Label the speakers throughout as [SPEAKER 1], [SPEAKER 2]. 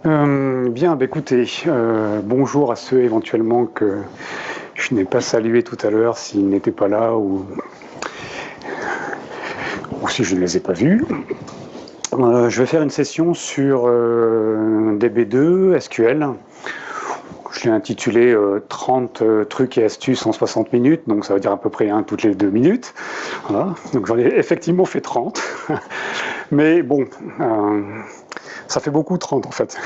[SPEAKER 1] Bien, bah, écoutez, bonjour à ceux éventuellement que je n'ai pas salué tout à l'heure s'ils n'étaient pas là ou si je ne les ai pas vus. Je vais faire une session sur DB2, SQL. Je l'ai intitulé 30 trucs et astuces en 60 minutes, donc ça veut dire à peu près un toutes les 2 minutes. Voilà. Donc j'en ai effectivement fait 30. Mais bon, ça fait beaucoup 30 en fait.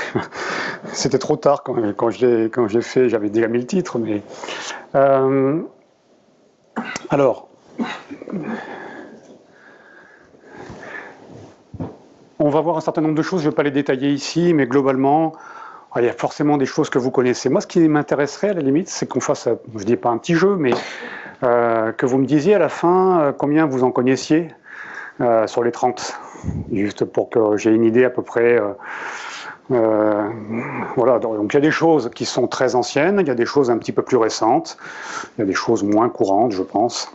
[SPEAKER 1] C'était trop tard quand je l'ai fait, j'avais déjà mis le titre. Mais alors, on va voir un certain nombre de choses, je ne vais pas les détailler ici, mais globalement, il y a forcément des choses que vous connaissez. Moi, ce qui m'intéresserait à la limite, c'est qu'on fasse, je ne dis pas un petit jeu, mais que vous me disiez à la fin combien vous en connaissiez sur les 30, juste pour que j'ai une idée à peu près. Voilà, donc il y a des choses qui sont très anciennes, il y a des choses un petit peu plus récentes, il y a des choses moins courantes, je pense.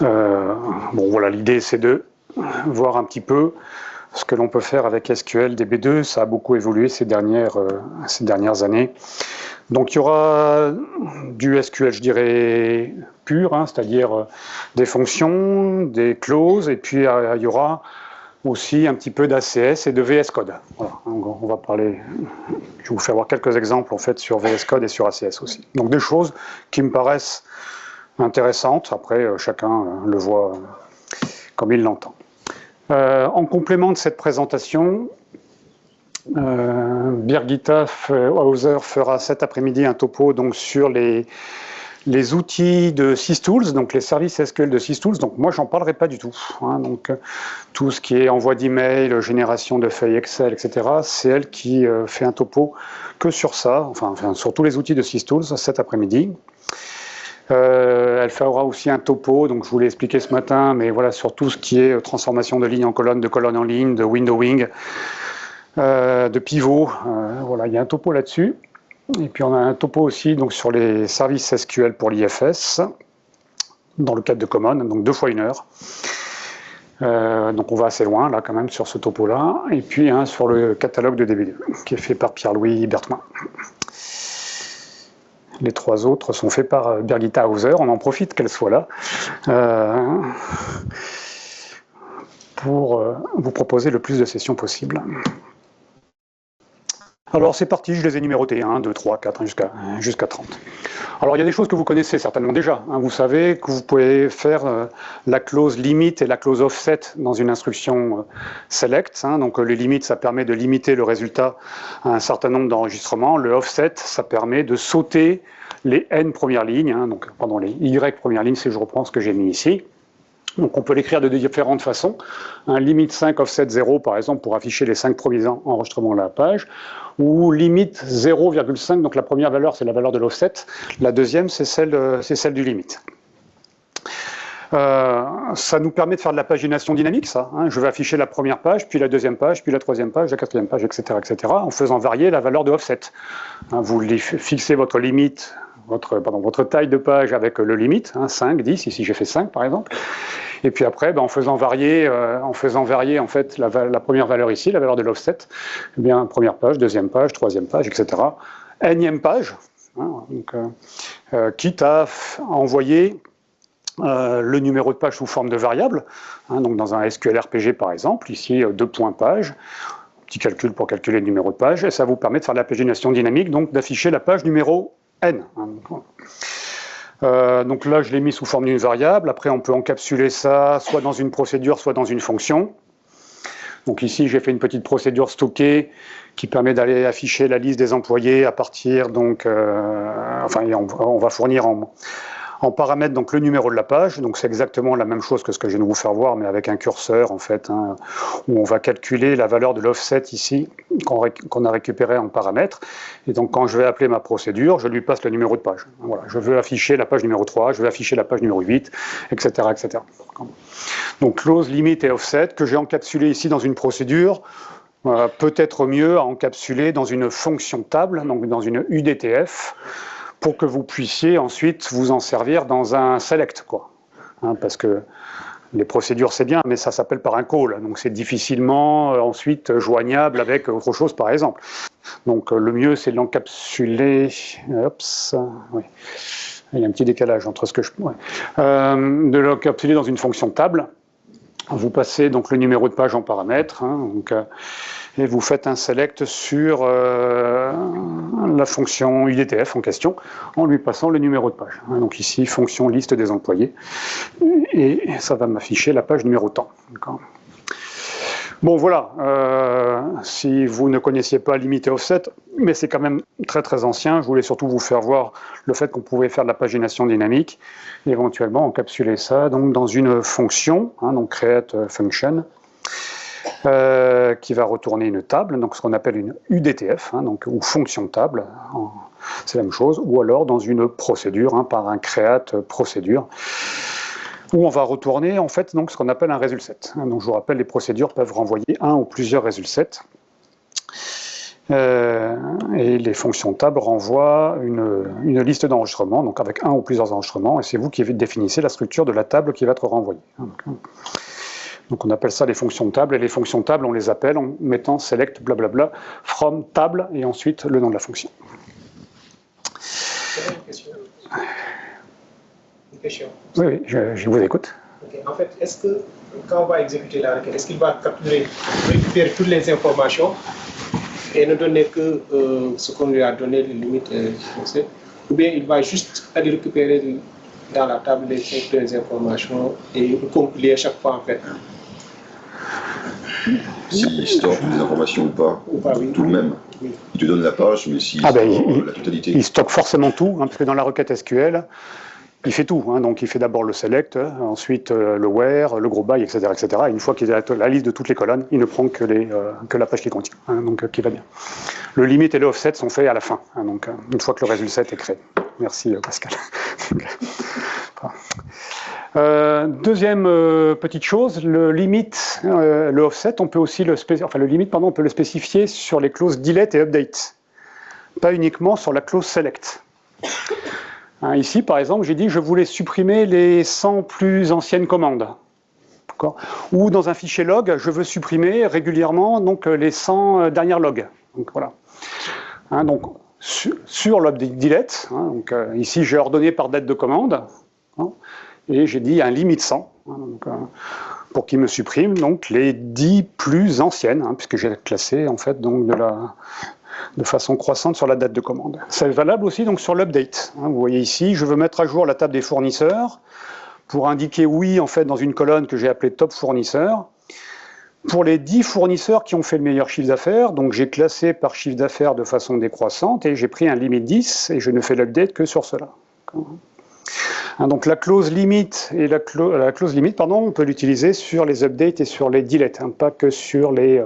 [SPEAKER 1] Bon, voilà, l'idée c'est de voir un petit peu ce que l'on peut faire avec SQL DB2. Ça a beaucoup évolué ces dernières années. Donc il y aura du SQL, je dirais, pur, hein, c'est-à-dire des fonctions, des clauses, et puis il y aura aussi un petit peu d'ACS et de VS Code. Voilà, on va parler, je vais vous faire voir quelques exemples en fait sur VS Code et sur ACS aussi. Donc des choses qui me paraissent intéressantes, après chacun le voit comme il l'entend. En complément de cette présentation, Birgitta Hauser fera cet après-midi un topo donc, sur les outils de SysTools, donc les services SQL de SysTools. Donc moi, j'en parlerai pas du tout. Hein, donc tout ce qui est envoi d'email, génération de feuilles Excel, etc., c'est elle qui fait un topo que sur ça, enfin sur tous les outils de SysTools cet après-midi. Elle fera aussi un topo, donc je vous l'ai expliqué ce matin, mais voilà, sur tout ce qui est transformation de ligne en colonne, de colonne en ligne, de windowing, de pivot. Voilà, il y a un topo là-dessus. Et puis on a un topo aussi donc, sur les services SQL pour l'IFS, dans le cadre de Common, donc 2 fois 1 heure. Donc on va assez loin là quand même sur ce topo-là. Et puis sur le catalogue de DB2, qui est fait par Pierre-Louis Berthmin. Les 3 autres sont faits par Birgitta Hauser. On en profite qu'elle soit là pour vous proposer le plus de sessions possible. Alors c'est parti, je les ai numérotées, 1, 2, 3, 4, jusqu'à 30. Alors il y a des choses que vous connaissez certainement déjà. Hein. Vous savez que vous pouvez faire la clause limit et la clause offset dans une instruction select. Hein. Donc le limit, ça permet de limiter le résultat à un certain nombre d'enregistrements. Le offset, ça permet de sauter les n premières lignes. Hein. Donc pendant les y premières lignes, si je reprends ce que j'ai mis ici. Donc on peut l'écrire de différentes façons. Un limit 5 offset 0 par exemple pour afficher les 5 premiers enregistrements de la page, ou limit 0,5, donc la première valeur c'est la valeur de l'offset, la deuxième c'est celle du limit. Ça nous permet de faire de la pagination dynamique, ça. Hein. Je vais afficher la première page, puis la deuxième page, puis la troisième page, la quatrième page, etc., en faisant varier la valeur de offset. Hein, vous fixez votre limite, votre taille de page avec le limit, 5, 10, ici j'ai fait 5 par exemple. Et puis après, en faisant varier en fait la première valeur ici, la valeur de l'offset, eh bien première page, deuxième page, troisième page, etc. Énième page, donc, quitte à envoyer le numéro de page sous forme de variable, donc dans un SQL RPG par exemple, ici 2 points page, petit calcul pour calculer le numéro de page, et ça vous permet de faire de la pagination dynamique, donc d'afficher la page numéro n. Donc là, je l'ai mis sous forme d'une variable. Après, on peut encapsuler ça soit dans une procédure, soit dans une fonction. Donc ici, j'ai fait une petite procédure stockée qui permet d'aller afficher la liste des employés à partir, donc, on va fournir en paramètre donc, le numéro de la page. Donc c'est exactement la même chose que ce que je viens de vous faire voir, mais avec un curseur, en fait, où on va calculer la valeur de l'offset ici, qu'on a récupéré en paramètre. Et donc quand je vais appeler ma procédure, je lui passe le numéro de page. Voilà, je veux afficher la page numéro 3, je veux afficher la page numéro 8, etc. etc. Donc close, limit et offset, que j'ai encapsulé ici dans une procédure, peut-être mieux à encapsuler dans une fonction table, donc dans une UDTF, pour que vous puissiez ensuite vous en servir dans un select, quoi. Parce que Les procédures, c'est bien, mais ça s'appelle par un call, donc c'est difficilement ensuite joignable avec autre chose, par exemple. Donc le mieux, c'est de l'encapsuler. Oups, oui. Il y a un petit décalage entre ce que je... Ouais. De l'encapsuler dans une fonction table. Vous passez donc le numéro de page en paramètre, hein, donc, et vous faites un select sur la fonction UDTF en question, en lui passant le numéro de page. Hein, donc ici, fonction liste des employés, et ça va m'afficher la page numéro temps. Bon voilà, si vous ne connaissiez pas limit et offset, mais c'est quand même très très ancien, je voulais surtout vous faire voir le fait qu'on pouvait faire de la pagination dynamique, et éventuellement encapsuler ça donc, dans une fonction, hein, donc create function, qui va retourner une table, donc ce qu'on appelle une UDTF, hein, donc, ou fonction table, c'est la même chose, ou alors dans une procédure, hein, par un create procédure, où on va retourner en fait donc, ce qu'on appelle un résulset. Donc je vous rappelle, les procédures peuvent renvoyer un ou plusieurs résulsets. Et les fonctions table renvoient une liste d'enregistrements, donc avec un ou plusieurs enregistrements, et c'est vous qui définissez la structure de la table qui va être renvoyée. Donc on appelle ça les fonctions table, et les fonctions table, on les appelle en mettant select blablabla from table, et ensuite le nom de la fonction.
[SPEAKER 2] Question.
[SPEAKER 1] Oui, je vous écoute.
[SPEAKER 2] Okay. En fait, est-ce que quand on va exécuter la requête, est-ce qu'il va récupérer toutes les informations et ne donner que ce qu'on lui a donné, les limites, ou bien il va juste aller récupérer dans la table les informations et compiler à chaque fois en fait?
[SPEAKER 3] S'il store toutes les informations ou pas oui. Tout de même. Oui. Il te donne la page, mais s'il store la totalité.
[SPEAKER 1] Il stocke forcément tout, hein, parce que dans la requête SQL, il fait tout, hein, donc il fait d'abord le select, ensuite le where, le group by, etc., etc. Et une fois qu'il a la liste de toutes les colonnes, il ne prend que la page qui contient, hein, donc qui va bien. Le limit et le offset sont faits à la fin, hein, donc une fois que le résultat est créé. Merci Pascal. Deuxième petite chose, le limit, le offset, on peut aussi on peut le spécifier sur les clauses delete et update, pas uniquement sur la clause select. Ici, par exemple, j'ai dit que je voulais supprimer les 100 plus anciennes commandes. Ou dans un fichier log, je veux supprimer régulièrement donc, les 100 dernières logs. Donc, voilà. Donc, sur l'update delete, donc, ici j'ai ordonné par date de commande, et j'ai dit un limite 100, donc, pour qu'il me supprime donc, les 10 plus anciennes, puisque j'ai classé en fait donc, de façon croissante sur la date de commande. C'est valable aussi donc, sur l'update. Vous voyez ici, je veux mettre à jour la table des fournisseurs pour indiquer oui en fait dans une colonne que j'ai appelée top fournisseur. Pour les 10 fournisseurs qui ont fait le meilleur chiffre d'affaires, donc j'ai classé par chiffre d'affaires de façon décroissante et j'ai pris un limite 10 et je ne fais l'update que sur cela. Donc la clause limite et la clause limite, on peut l'utiliser sur les updates et sur les delete, pas que sur les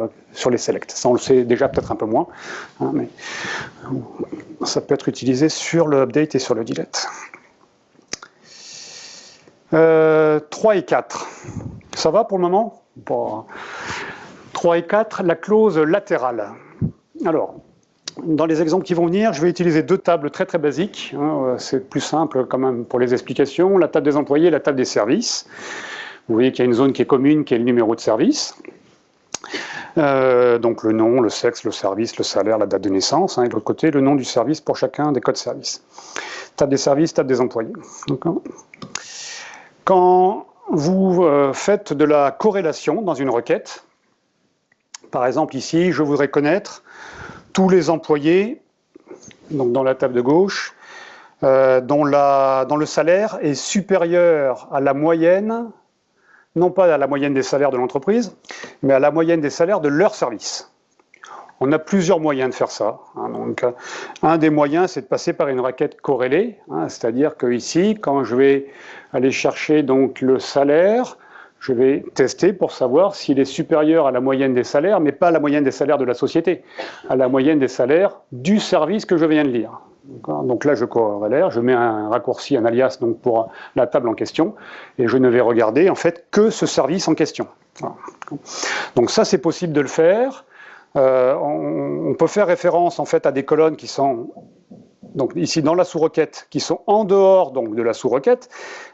[SPEAKER 1] selects. Ça on le sait déjà peut-être un peu moins, mais ça peut être utilisé sur le update et sur le delete. 3 et 4, ça va pour le moment? Bon. 3 et 4, la clause latérale. Alors, dans les exemples qui vont venir, je vais utiliser deux tables très très basiques. C'est plus simple quand même pour les explications. La table des employés et la table des services. Vous voyez qu'il y a une zone qui est commune, qui est le numéro de service. Donc le nom, le sexe, le service, le salaire, la date de naissance. Et de l'autre côté, le nom du service pour chacun des codes service. Table des services, table des employés. Quand vous faites de la corrélation dans une requête, par exemple ici, je voudrais connaître tous les employés, donc dans la table de gauche, dont le salaire est supérieur à la moyenne, non pas à la moyenne des salaires de l'entreprise, mais à la moyenne des salaires de leur service. On a plusieurs moyens de faire ça. Donc, un des moyens, c'est de passer par une requête corrélée, c'est-à-dire que ici, quand je vais aller chercher donc, le salaire, je vais tester pour savoir s'il est supérieur à la moyenne des salaires, mais pas à la moyenne des salaires de la société, à la moyenne des salaires du service que je viens de lire. Donc là, je corrèle, je mets un raccourci, un alias donc pour la table en question, et je ne vais regarder en fait que ce service en question. Donc ça, c'est possible de le faire. On peut faire référence en fait à des colonnes qui sont donc ici dans la sous-requête, qui sont en dehors donc de la sous-requête,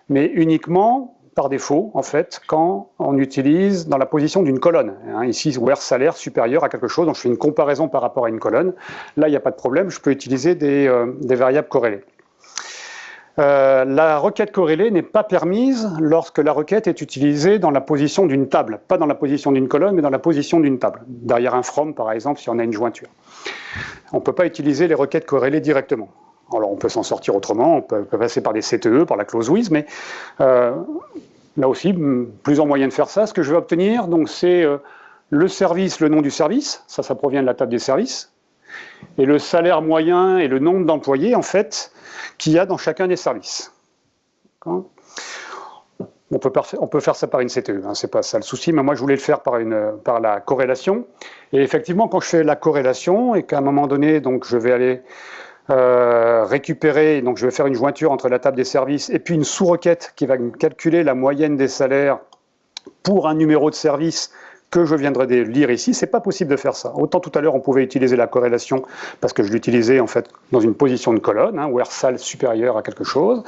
[SPEAKER 1] mais uniquement par défaut, en fait, quand on utilise dans la position d'une colonne. Hein, ici, where salaire supérieur à quelque chose, donc je fais une comparaison par rapport à une colonne. Là, il n'y a pas de problème, je peux utiliser des variables corrélées. La requête corrélée n'est pas permise lorsque la requête est utilisée dans la position d'une table, pas dans la position d'une colonne, mais dans la position d'une table, derrière un from par exemple, si on a une jointure. On ne peut pas utiliser les requêtes corrélées directement. Alors on peut s'en sortir autrement, on peut passer par des CTE, par la clause with, mais là aussi, plusieurs moyens de faire ça. Ce que je vais obtenir, donc c'est le service, le nom du service, ça provient de la table des services, et le salaire moyen et le nombre d'employés, en fait, qu'il y a dans chacun des services. On peut faire ça par une CTE, hein, c'est pas ça le souci, mais moi je voulais le faire par la corrélation. Et effectivement, quand je fais la corrélation, et qu'à un moment donné, donc je vais aller récupérer, donc je vais faire une jointure entre la table des services et puis une sous-requête qui va me calculer la moyenne des salaires pour un numéro de service que je viendrai de lire ici, c'est pas possible de faire ça. Autant tout à l'heure on pouvait utiliser la corrélation parce que je l'utilisais en fait dans une position de colonne, hein, where sal supérieur à quelque chose.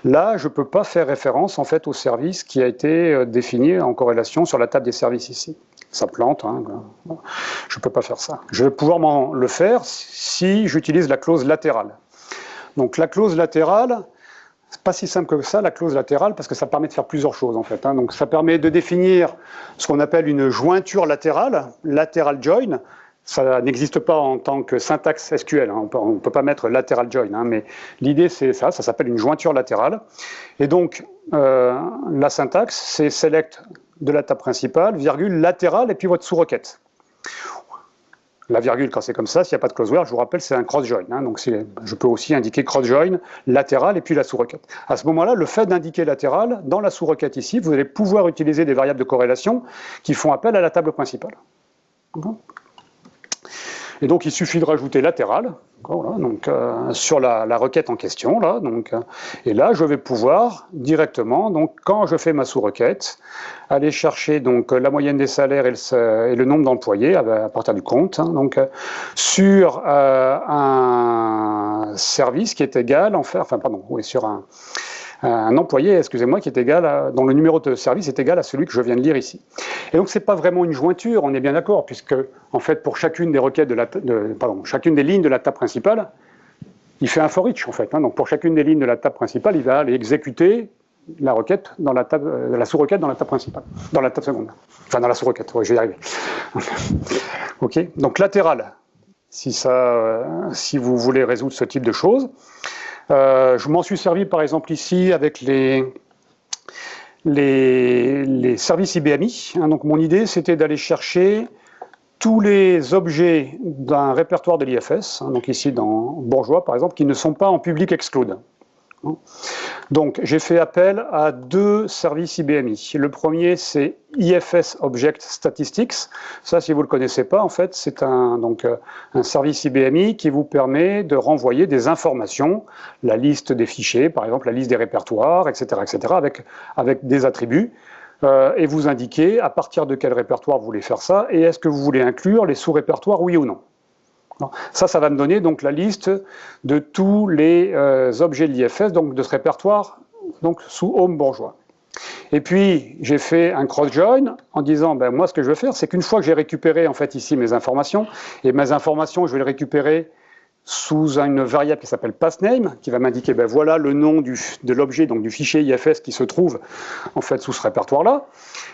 [SPEAKER 1] Là, je peux pas faire référence en fait au service qui a été défini en corrélation sur la table des services ici. Ça plante, hein, je peux pas faire ça. Je vais pouvoir le faire si j'utilise la clause latérale. Donc la clause latérale, c'est pas si simple que ça, la clause latérale, parce que ça permet de faire plusieurs choses en fait. Hein. Donc ça permet de définir ce qu'on appelle une jointure latérale, lateral join. Ça n'existe pas en tant que syntaxe SQL, hein. On ne peut pas mettre lateral join, hein, mais l'idée c'est ça s'appelle une jointure latérale. Et donc la syntaxe, c'est select de la table principale, virgule latérale, et puis votre sous-requête. La virgule, quand c'est comme ça, s'il n'y a pas de close where, je vous rappelle, c'est un cross-join. Hein, donc je peux aussi indiquer cross-join, latéral, et puis la sous-requête. À ce moment-là, le fait d'indiquer latéral, dans la sous-requête ici, vous allez pouvoir utiliser des variables de corrélation qui font appel à la table principale. Et donc, il suffit de rajouter latéral, voilà, donc, sur la requête en question. Là, donc, et là, je vais pouvoir directement, donc, quand je fais ma sous-requête, aller chercher donc, la moyenne des salaires et le nombre d'employés à partir du compte, hein, donc, sur un service qui est égal, sur un employé, excusez-moi, qui est égal dont le numéro de service est égal à celui que je viens de lire ici. Et donc, ce n'est pas vraiment une jointure, on est bien d'accord, puisque, en fait, pour chacune des requêtes chacune des lignes de la table principale, il fait un for each, en fait. Hein. Donc, pour chacune des lignes de la table principale, il va aller exécuter la requête dans la sous-requête dans la table principale, dans la table seconde. Enfin, dans la sous-requête, ouais, je vais y arriver. OK. Donc, latéral, si vous voulez résoudre ce type de choses. Je m'en suis servi par exemple ici avec les services IBMI. Hein, donc mon idée c'était d'aller chercher tous les objets d'un répertoire de l'IFS, hein, donc ici dans Bourgeois par exemple, qui ne sont pas en public exclude. Donc j'ai fait appel à deux services IBMI. Le premier c'est IFS Object Statistics. Ça, si vous ne le connaissez pas, en fait, c'est un service IBMI qui vous permet de renvoyer des informations, la liste des fichiers, par exemple la liste des répertoires, etc., avec des attributs, et vous indiquer à partir de quel répertoire vous voulez faire ça, et est-ce que vous voulez inclure les sous-répertoires, oui ou non. Ça va me donner donc la liste de tous les objets de l'IFS, donc de ce répertoire, donc sous Home Bourgeois. Et puis j'ai fait un cross-join en disant, ben, moi ce que je veux faire, c'est qu'une fois que j'ai récupéré en fait ici mes informations, et mes informations je vais les récupérer sous une variable qui s'appelle passName, qui va m'indiquer, ben voilà le nom de l'objet, donc du fichier IFS qui se trouve en fait sous ce répertoire-là.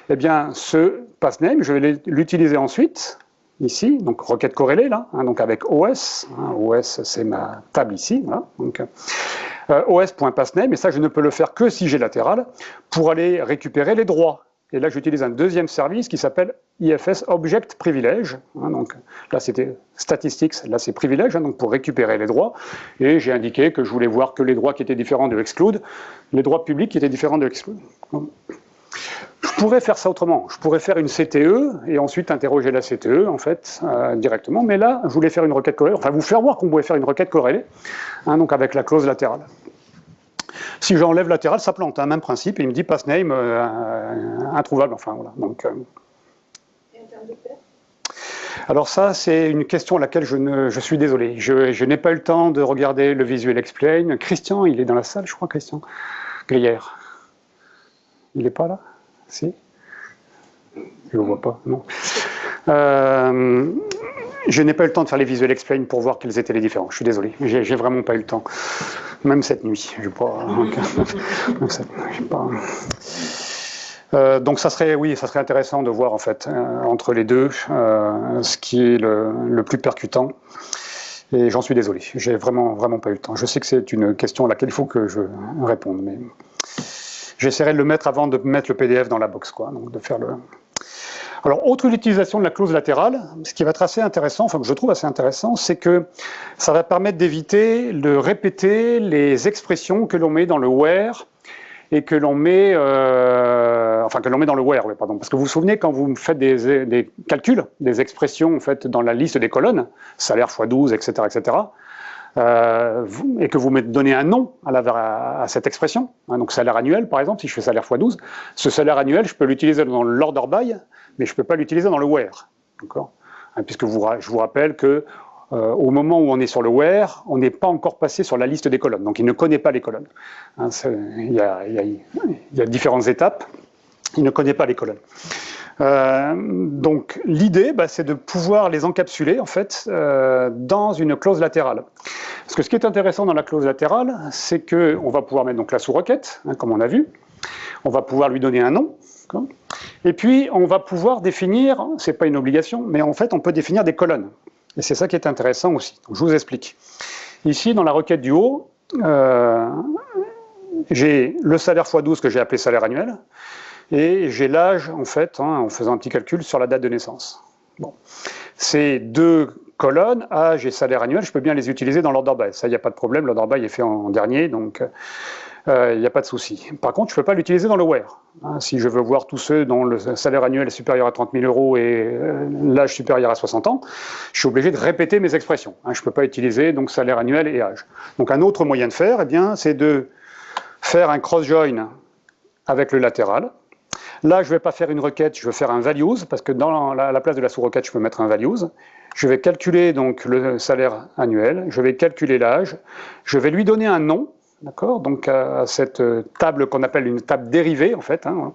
[SPEAKER 1] Eh bien ce passName, je vais l'utiliser ensuite. Ici, donc requête corrélée là, hein, donc avec OS, hein, OS c'est ma table ici, voilà, donc os.passName, et ça je ne peux le faire que si j'ai latéral, pour aller récupérer les droits. Et là j'utilise un deuxième service qui s'appelle IFS Object Privilege, hein, donc là c'était Statistics, là c'est Privilege, hein, donc pour récupérer les droits, et j'ai indiqué que je voulais voir que les droits qui étaient différents de exclude, les droits publics qui étaient différents de exclude. Je pourrais faire ça autrement, je pourrais faire une CTE et ensuite interroger la CTE en fait directement, mais là je voulais faire une requête corrélée, enfin vous faire voir qu'on pouvait faire une requête corrélée, hein, donc avec la clause latérale. Si j'enlève latéral, ça plante, hein, même principe, et il me dit passName introuvable, enfin voilà. Donc,
[SPEAKER 4] Et en termes de paire ?
[SPEAKER 1] Alors ça, c'est une question à laquelle je suis désolé. Je n'ai pas eu le temps de regarder le Visual Explain. Christian, il est dans la salle, je crois, Christian Glière. Il n'est pas là? Si? Je ne le vois pas, non. Je n'ai pas eu le temps de faire les visual explain pour voir quels étaient les différents. Je suis désolé, j'ai vraiment pas eu le temps. Même cette nuit, je n'ai pas... donc ça serait, oui, ça serait intéressant de voir en fait entre les deux ce qui est le plus percutant. Et j'en suis désolé, j'ai vraiment pas eu le temps. Je sais que c'est une question à laquelle il faut que je réponde, mais j'essaierai de le mettre avant de mettre le PDF dans la box, quoi. Donc de faire le. Alors, autre utilisation de la clause latérale, ce qui va être assez intéressant, enfin que je trouve assez intéressant, c'est que ça va permettre d'éviter de répéter les expressions que l'on met dans le where et que l'on met, dans le where, oui, pardon. Parce que vous vous souvenez, quand vous faites des calculs, des expressions en fait, dans la liste des colonnes, salaire x 12, etc., etc., et que vous donnez un nom à cette expression, hein, donc salaire annuel par exemple, si je fais salaire x 12, ce salaire annuel, je peux l'utiliser dans l'order by, mais je ne peux pas l'utiliser dans le where, hein, puisque je vous rappelle que au moment où on est sur le where, on n'est pas encore passé sur la liste des colonnes, donc il ne connaît pas les colonnes. Hein, il y a différentes étapes, il ne connaît pas les colonnes. Donc l'idée, c'est de pouvoir les encapsuler en fait dans une clause latérale. Parce que ce qui est intéressant dans la clause latérale, c'est qu'on va pouvoir mettre donc la sous-requête, hein, comme on a vu, on va pouvoir lui donner un nom, et puis on va pouvoir définir, c'est pas une obligation, mais en fait on peut définir des colonnes. Et c'est ça qui est intéressant aussi. Donc, je vous explique. Ici, dans la requête du haut, j'ai le salaire x 12 que j'ai appelé salaire annuel, et j'ai l'âge, en fait, hein, en faisant un petit calcul sur la date de naissance. Bon. Ces deux colonnes, âge et salaire annuel, je peux bien les utiliser dans l'order by. Ça, il n'y a pas de problème, l'order by est fait en dernier, donc il n'y a pas de souci. Par contre, je ne peux pas l'utiliser dans le where. Hein, si je veux voir tous ceux dont le salaire annuel est supérieur à 30 000 € et l'âge supérieur à 60 ans, je suis obligé de répéter mes expressions. Hein, je ne peux pas utiliser donc salaire annuel et âge. Donc un autre moyen de faire, eh bien, c'est de faire un cross-join avec le latéral. Là, je ne vais pas faire une requête, je vais faire un values, parce que dans la place de la sous-requête, je peux mettre un values. Je vais calculer donc le salaire annuel, je vais calculer l'âge, je vais lui donner un nom, d'accord, donc à cette table qu'on appelle une table dérivée, en fait, hein,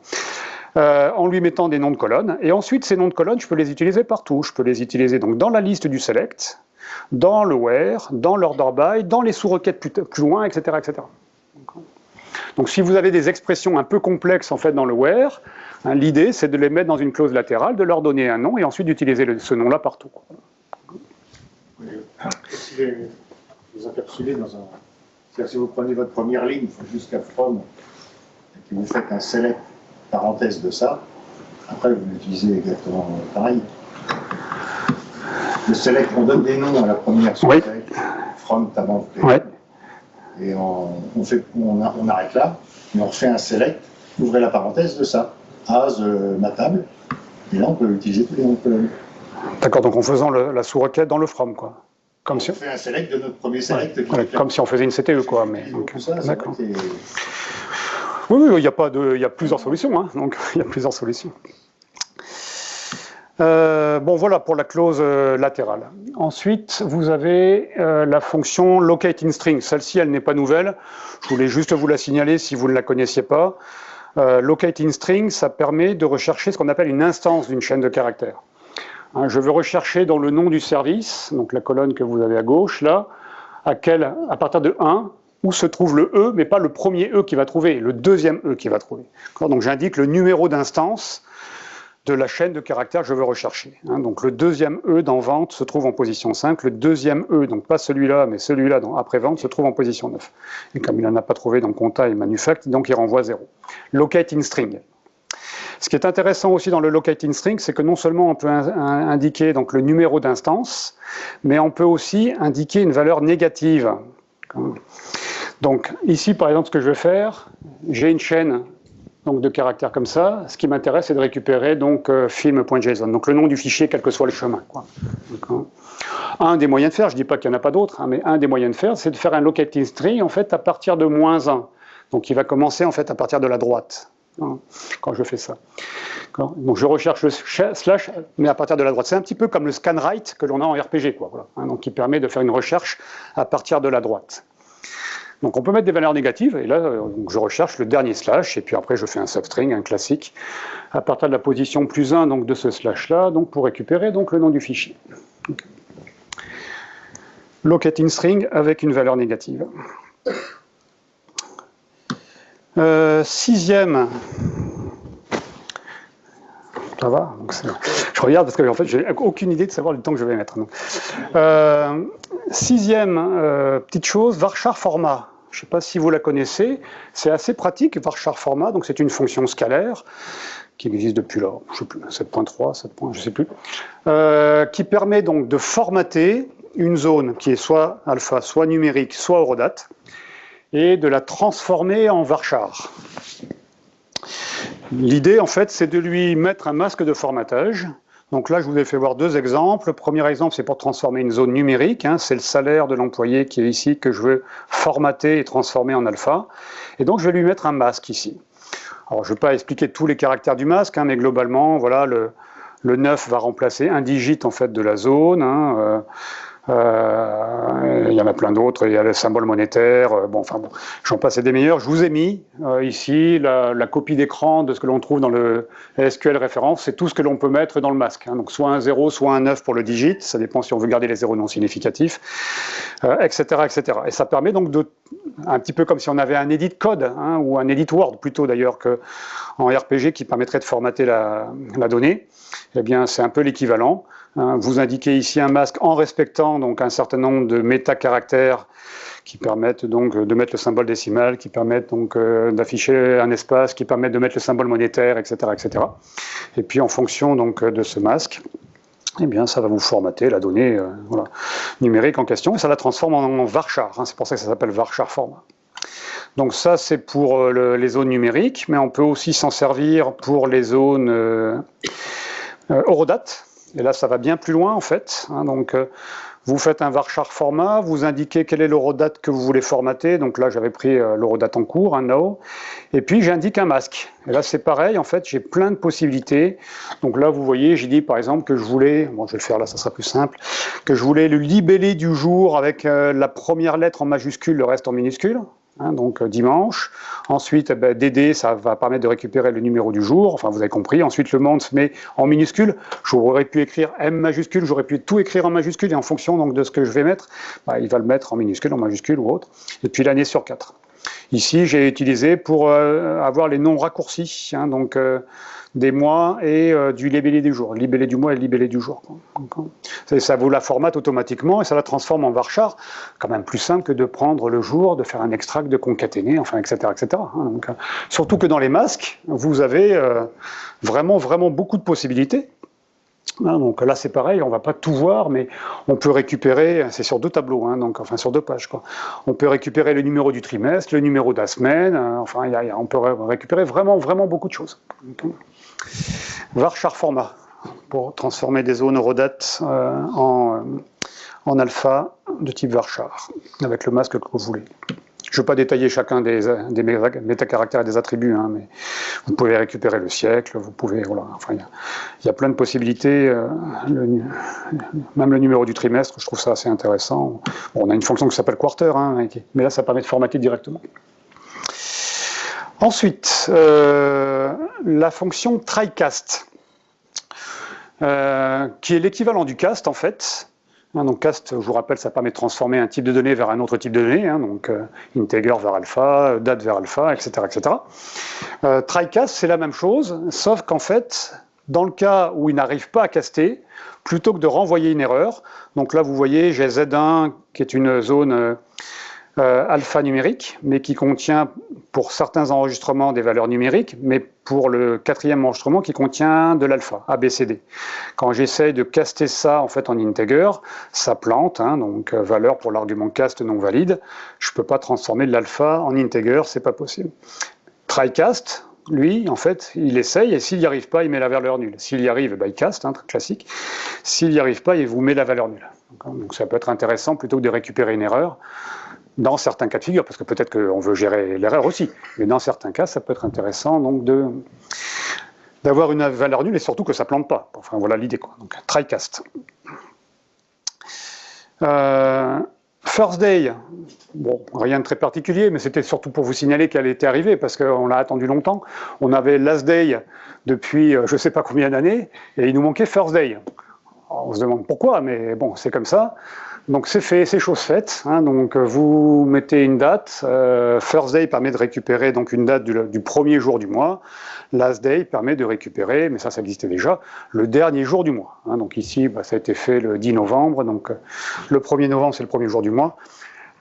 [SPEAKER 1] en lui mettant des noms de colonnes. Et ensuite, ces noms de colonnes, je peux les utiliser partout. Je peux les utiliser donc dans la liste du select, dans le where, dans l'order by, dans les sous-requêtes plus loin, etc., etc. Donc si vous avez des expressions un peu complexes en fait dans le where, hein, l'idée c'est de les mettre dans une clause latérale, de leur donner un nom et ensuite d'utiliser ce nom-là partout.
[SPEAKER 5] Si vous encapsulez dans un... C'est-à-dire si vous prenez votre première ligne jusqu'à from et que vous faites un select parenthèse de ça, après vous l'utilisez exactement pareil. Le select, on donne des noms à la première sur select, from, tab,
[SPEAKER 1] ouais.
[SPEAKER 5] Et on arrête là, et on refait un select, ouvrez la parenthèse de ça, as ma table, et là on peut utiliser tous les noms de colonnes.
[SPEAKER 1] D'accord, donc en faisant la sous-requête dans le from, quoi. Comme
[SPEAKER 5] on
[SPEAKER 1] si...
[SPEAKER 5] fait un select de notre premier select.
[SPEAKER 1] Ouais, comme si on faisait une CTE, quoi. Mais...
[SPEAKER 5] D'accord.
[SPEAKER 1] Oui, il y a plusieurs solutions, hein, donc il y a plusieurs solutions. Bon, voilà pour la clause latérale. Ensuite, vous avez la fonction locateInString. Celle-ci, elle n'est pas nouvelle. Je voulais juste vous la signaler si vous ne la connaissiez pas. LocateInString, ça permet de rechercher ce qu'on appelle une instance d'une chaîne de caractères. Hein, je veux rechercher dans le nom du service, donc la colonne que vous avez à gauche, là, à partir de 1, où se trouve le E, mais pas le premier E qui va trouver, le deuxième E qui va trouver. Donc j'indique le numéro d'instance de la chaîne de caractères que je veux rechercher. Hein, donc le deuxième E dans vente se trouve en position 5, le deuxième E, donc pas celui-là, mais celui-là après vente, se trouve en position 9. Et comme il n'en a pas trouvé dans compta et manufact, donc il renvoie 0. LocateInString. Ce qui est intéressant aussi dans le locateInString, c'est que non seulement on peut indiquer donc, le numéro d'instance, mais on peut aussi indiquer une valeur négative. Donc ici, par exemple, ce que je vais faire, j'ai une chaîne donc, de caractères comme ça. Ce qui m'intéresse, c'est de récupérer donc, film.json, donc le nom du fichier, quel que soit le chemin. Quoi. Un des moyens de faire, je ne dis pas qu'il n'y en a pas d'autres, hein, mais un des moyens de faire, c'est de faire un locateInString en fait, à partir de -1. Donc il va commencer en fait, à partir de la droite. Quand je fais ça. Donc je recherche le slash, mais à partir de la droite. C'est un petit peu comme le scanwrite que l'on a en RPG, quoi, voilà, hein, donc qui permet de faire une recherche à partir de la droite. Donc on peut mettre des valeurs négatives, et là donc je recherche le dernier slash, et puis après je fais un substring, un classique, à partir de la position +1 donc, de ce slash-là, donc pour récupérer donc, le nom du fichier. Locating string avec une valeur négative. Sixième. Ça va donc je regarde parce que en fait, j'ai aucune idée de savoir le temps que je vais mettre. Sixième petite chose, varchar format. Je ne sais pas si vous la connaissez. C'est assez pratique, varchar format. Donc c'est une fonction scalaire qui existe depuis là, je sais plus, 7.3, 7. Je sais plus, qui permet donc de formater une zone qui est soit alpha, soit numérique, soit horodat, et de la transformer en varchar. L'idée, en fait, c'est de lui mettre un masque de formatage. Donc là, je vous ai fait voir deux exemples. Le premier exemple, c'est pour transformer une zone numérique. Hein, c'est le salaire de l'employé qui est ici, que je veux formater et transformer en alpha. Et donc, je vais lui mettre un masque ici. Alors, je ne vais pas expliquer tous les caractères du masque, hein, mais globalement, voilà, le 9 va remplacer un digit, en fait, de la zone. Hein, il y en a plein d'autres, il y a le symbole monétaire, bon, enfin bon, j'en passe et des meilleurs. Je vous ai mis ici la copie d'écran de ce que l'on trouve dans le SQL référence, c'est tout ce que l'on peut mettre dans le masque, hein. Donc soit un 0, soit un 9 pour le digit, ça dépend si on veut garder les zéros non significatifs, etc., etc. Et ça permet donc de, un petit peu comme si on avait un edit code, hein, ou un edit word plutôt d'ailleurs qu'en RPG qui permettrait de formater la donnée, eh bien c'est un peu l'équivalent. Vous indiquez ici un masque en respectant donc un certain nombre de métacaractères qui permettent donc de mettre le symbole décimal, qui permettent donc d'afficher un espace, qui permettent de mettre le symbole monétaire, etc., etc. Et puis en fonction donc de ce masque, eh bien ça va vous formater la donnée voilà, numérique en question et ça la transforme en varchar. Hein, c'est pour ça que ça s'appelle varchar format. Donc ça c'est pour les zones numériques, mais on peut aussi s'en servir pour les zones horodat. Et là, ça va bien plus loin, en fait. Hein, donc, vous faites un varchar format, vous indiquez quel est l'horodat que vous voulez formater. Donc là, j'avais pris l'horodat en cours, un now. Et puis, j'indique un masque. Et là, c'est pareil, en fait, j'ai plein de possibilités. Donc là, vous voyez, j'ai dit, par exemple, que je voulais, bon, je vais le faire là, ça sera plus simple, que je voulais le libellé du jour avec la première lettre en majuscule, le reste en minuscule. Hein, donc dimanche. Ensuite, DD, ça va permettre de récupérer le numéro du jour. Enfin, vous avez compris. Ensuite, le month se met en minuscule. J'aurais pu écrire M majuscule, j'aurais pu tout écrire en majuscule. Et en fonction donc, de ce que je vais mettre, il va le mettre en minuscule, en majuscule ou autre. Et puis l'année sur 4. Ici, j'ai utilisé pour avoir les noms raccourcis. Hein, donc des mois et du libellé du jour. Libellé du mois et libellé du jour. Ça vous la formate automatiquement et ça la transforme en varchar. Quand même plus simple que de prendre le jour, de faire un extract, de concaténer, enfin, etc. etc. Donc, surtout que dans les masques, vous avez vraiment beaucoup de possibilités. Donc là c'est pareil, on ne va pas tout voir, mais on peut récupérer, c'est sur 2 tableaux, hein, donc, enfin sur 2 pages, quoi. On peut récupérer le numéro du trimestre, le numéro de la semaine, enfin on peut récupérer vraiment beaucoup de choses. Varchar format, pour transformer des zones horodat en alpha de type varchar, avec le masque que vous voulez. Je ne vais pas détailler chacun des métacaractères et des attributs, hein, mais vous pouvez récupérer le siècle, vous pouvez, voilà, enfin, il y a plein de possibilités, même le numéro du trimestre, je trouve ça assez intéressant. Bon, on a une fonction qui s'appelle quarter, hein, mais là ça permet de formater directement. Ensuite, la fonction trycast, qui est l'équivalent du cast en fait. Donc cast, je vous rappelle, ça permet de transformer un type de données vers un autre type de données, hein, donc integer vers alpha, date vers alpha, etc. etc. Trycast, c'est la même chose, sauf qu'en fait, dans le cas où il n'arrive pas à caster, plutôt que de renvoyer une erreur, donc là vous voyez, j'ai Z1 qui est une zone alpha numérique, mais qui contient pour certains enregistrements des valeurs numériques, mais pour le 4e enregistrement qui contient de l'alpha, ABCD. Quand j'essaye de caster ça en fait en integer, ça plante, hein, donc valeur pour l'argument cast non valide. Je ne peux pas transformer de l'alpha en integer, c'est pas possible. Trycast, lui, en fait, il essaye et s'il n'y arrive pas, il met la valeur nulle. S'il y arrive, il cast, hein, classique. S'il n'y arrive pas, il vous met la valeur nulle. Donc ça peut être intéressant plutôt que de récupérer une erreur. Dans certains cas de figure, parce que peut-être qu'on veut gérer l'erreur aussi, mais dans certains cas, ça peut être intéressant donc d'avoir une valeur nulle et surtout que ça ne plante pas. Enfin voilà l'idée, quoi. Donc trycast. First day, bon, rien de très particulier, mais c'était surtout pour vous signaler qu'elle était arrivée, parce qu'on l'a attendu longtemps. On avait last day depuis je ne sais pas combien d'années, et il nous manquait first day. Alors, on se demande pourquoi, mais bon, c'est comme ça. Donc c'est fait, c'est chose faite. Hein, donc vous mettez une date. First day permet de récupérer donc une date du premier jour du mois. Last day permet de récupérer, mais ça existait déjà, le dernier jour du mois. Hein, donc ici, bah, ça a été fait le 10 novembre. Donc le 1er novembre, c'est le premier jour du mois.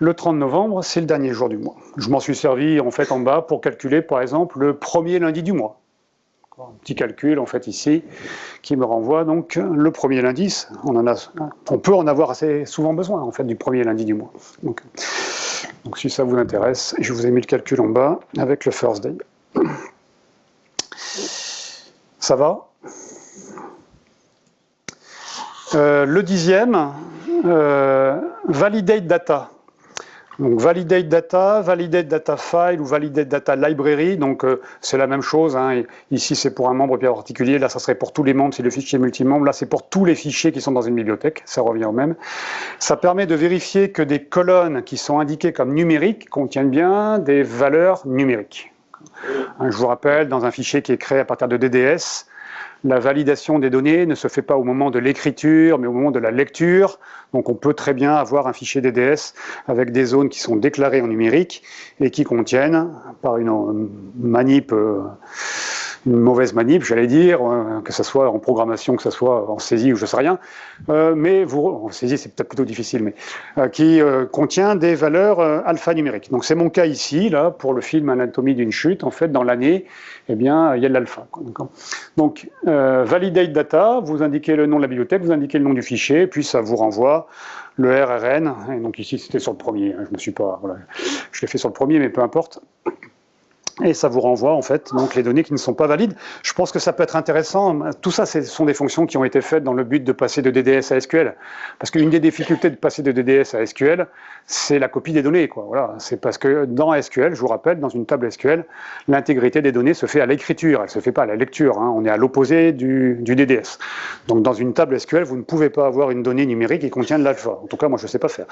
[SPEAKER 1] Le 30 novembre, c'est le dernier jour du mois. Je m'en suis servi en fait en bas pour calculer, par exemple, le premier lundi du mois. Un petit calcul en fait ici qui me renvoie donc le premier lundi. On peut en avoir assez souvent besoin en fait du premier lundi du mois. Donc si ça vous intéresse, je vous ai mis le calcul en bas avec le first day. Ça va? Le 10e, validate data. Donc validate data file ou validate data library, donc c'est la même chose. Hein. Ici c'est pour un membre bien particulier, là ça serait pour tous les membres si le fichier est multimembre, là c'est pour tous les fichiers qui sont dans une bibliothèque, ça revient au même. Ça permet de vérifier que des colonnes qui sont indiquées comme numériques contiennent bien des valeurs numériques. Hein, je vous rappelle, dans un fichier qui est créé à partir de DDS, la validation des données ne se fait pas au moment de l'écriture, mais au moment de la lecture. Donc on peut très bien avoir un fichier DDS avec des zones qui sont déclarées en numérique et qui contiennent, par une manip, une mauvaise manip, j'allais dire, que ce soit en programmation, que ce soit en saisie ou je ne sais rien, mais en saisie c'est peut-être plutôt difficile, mais qui contient des valeurs alphanumériques. Donc c'est mon cas ici, là, pour le film Anatomie d'une chute, en fait, dans l'année, eh bien, il y a de l'alpha. Donc, validate data, vous indiquez le nom de la bibliothèque, vous indiquez le nom du fichier, puis ça vous renvoie le RRN, et donc ici c'était sur le premier, je me suis pas, voilà, je l'ai fait sur le premier, mais peu importe. Et ça vous renvoie en fait donc les données qui ne sont pas valides. Je pense que ça peut être intéressant. Tout ça, ce sont des fonctions qui ont été faites dans le but de passer de DDS à SQL. Parce qu'une des difficultés de passer de DDS à SQL, c'est la copie des données, quoi. Voilà. C'est parce que dans SQL, je vous rappelle, dans une table SQL, l'intégrité des données se fait à l'écriture, elle ne se fait pas à la lecture. Hein. On est à l'opposé du DDS. Donc dans une table SQL, vous ne pouvez pas avoir une donnée numérique qui contient de l'alpha. En tout cas, moi, je ne sais pas faire.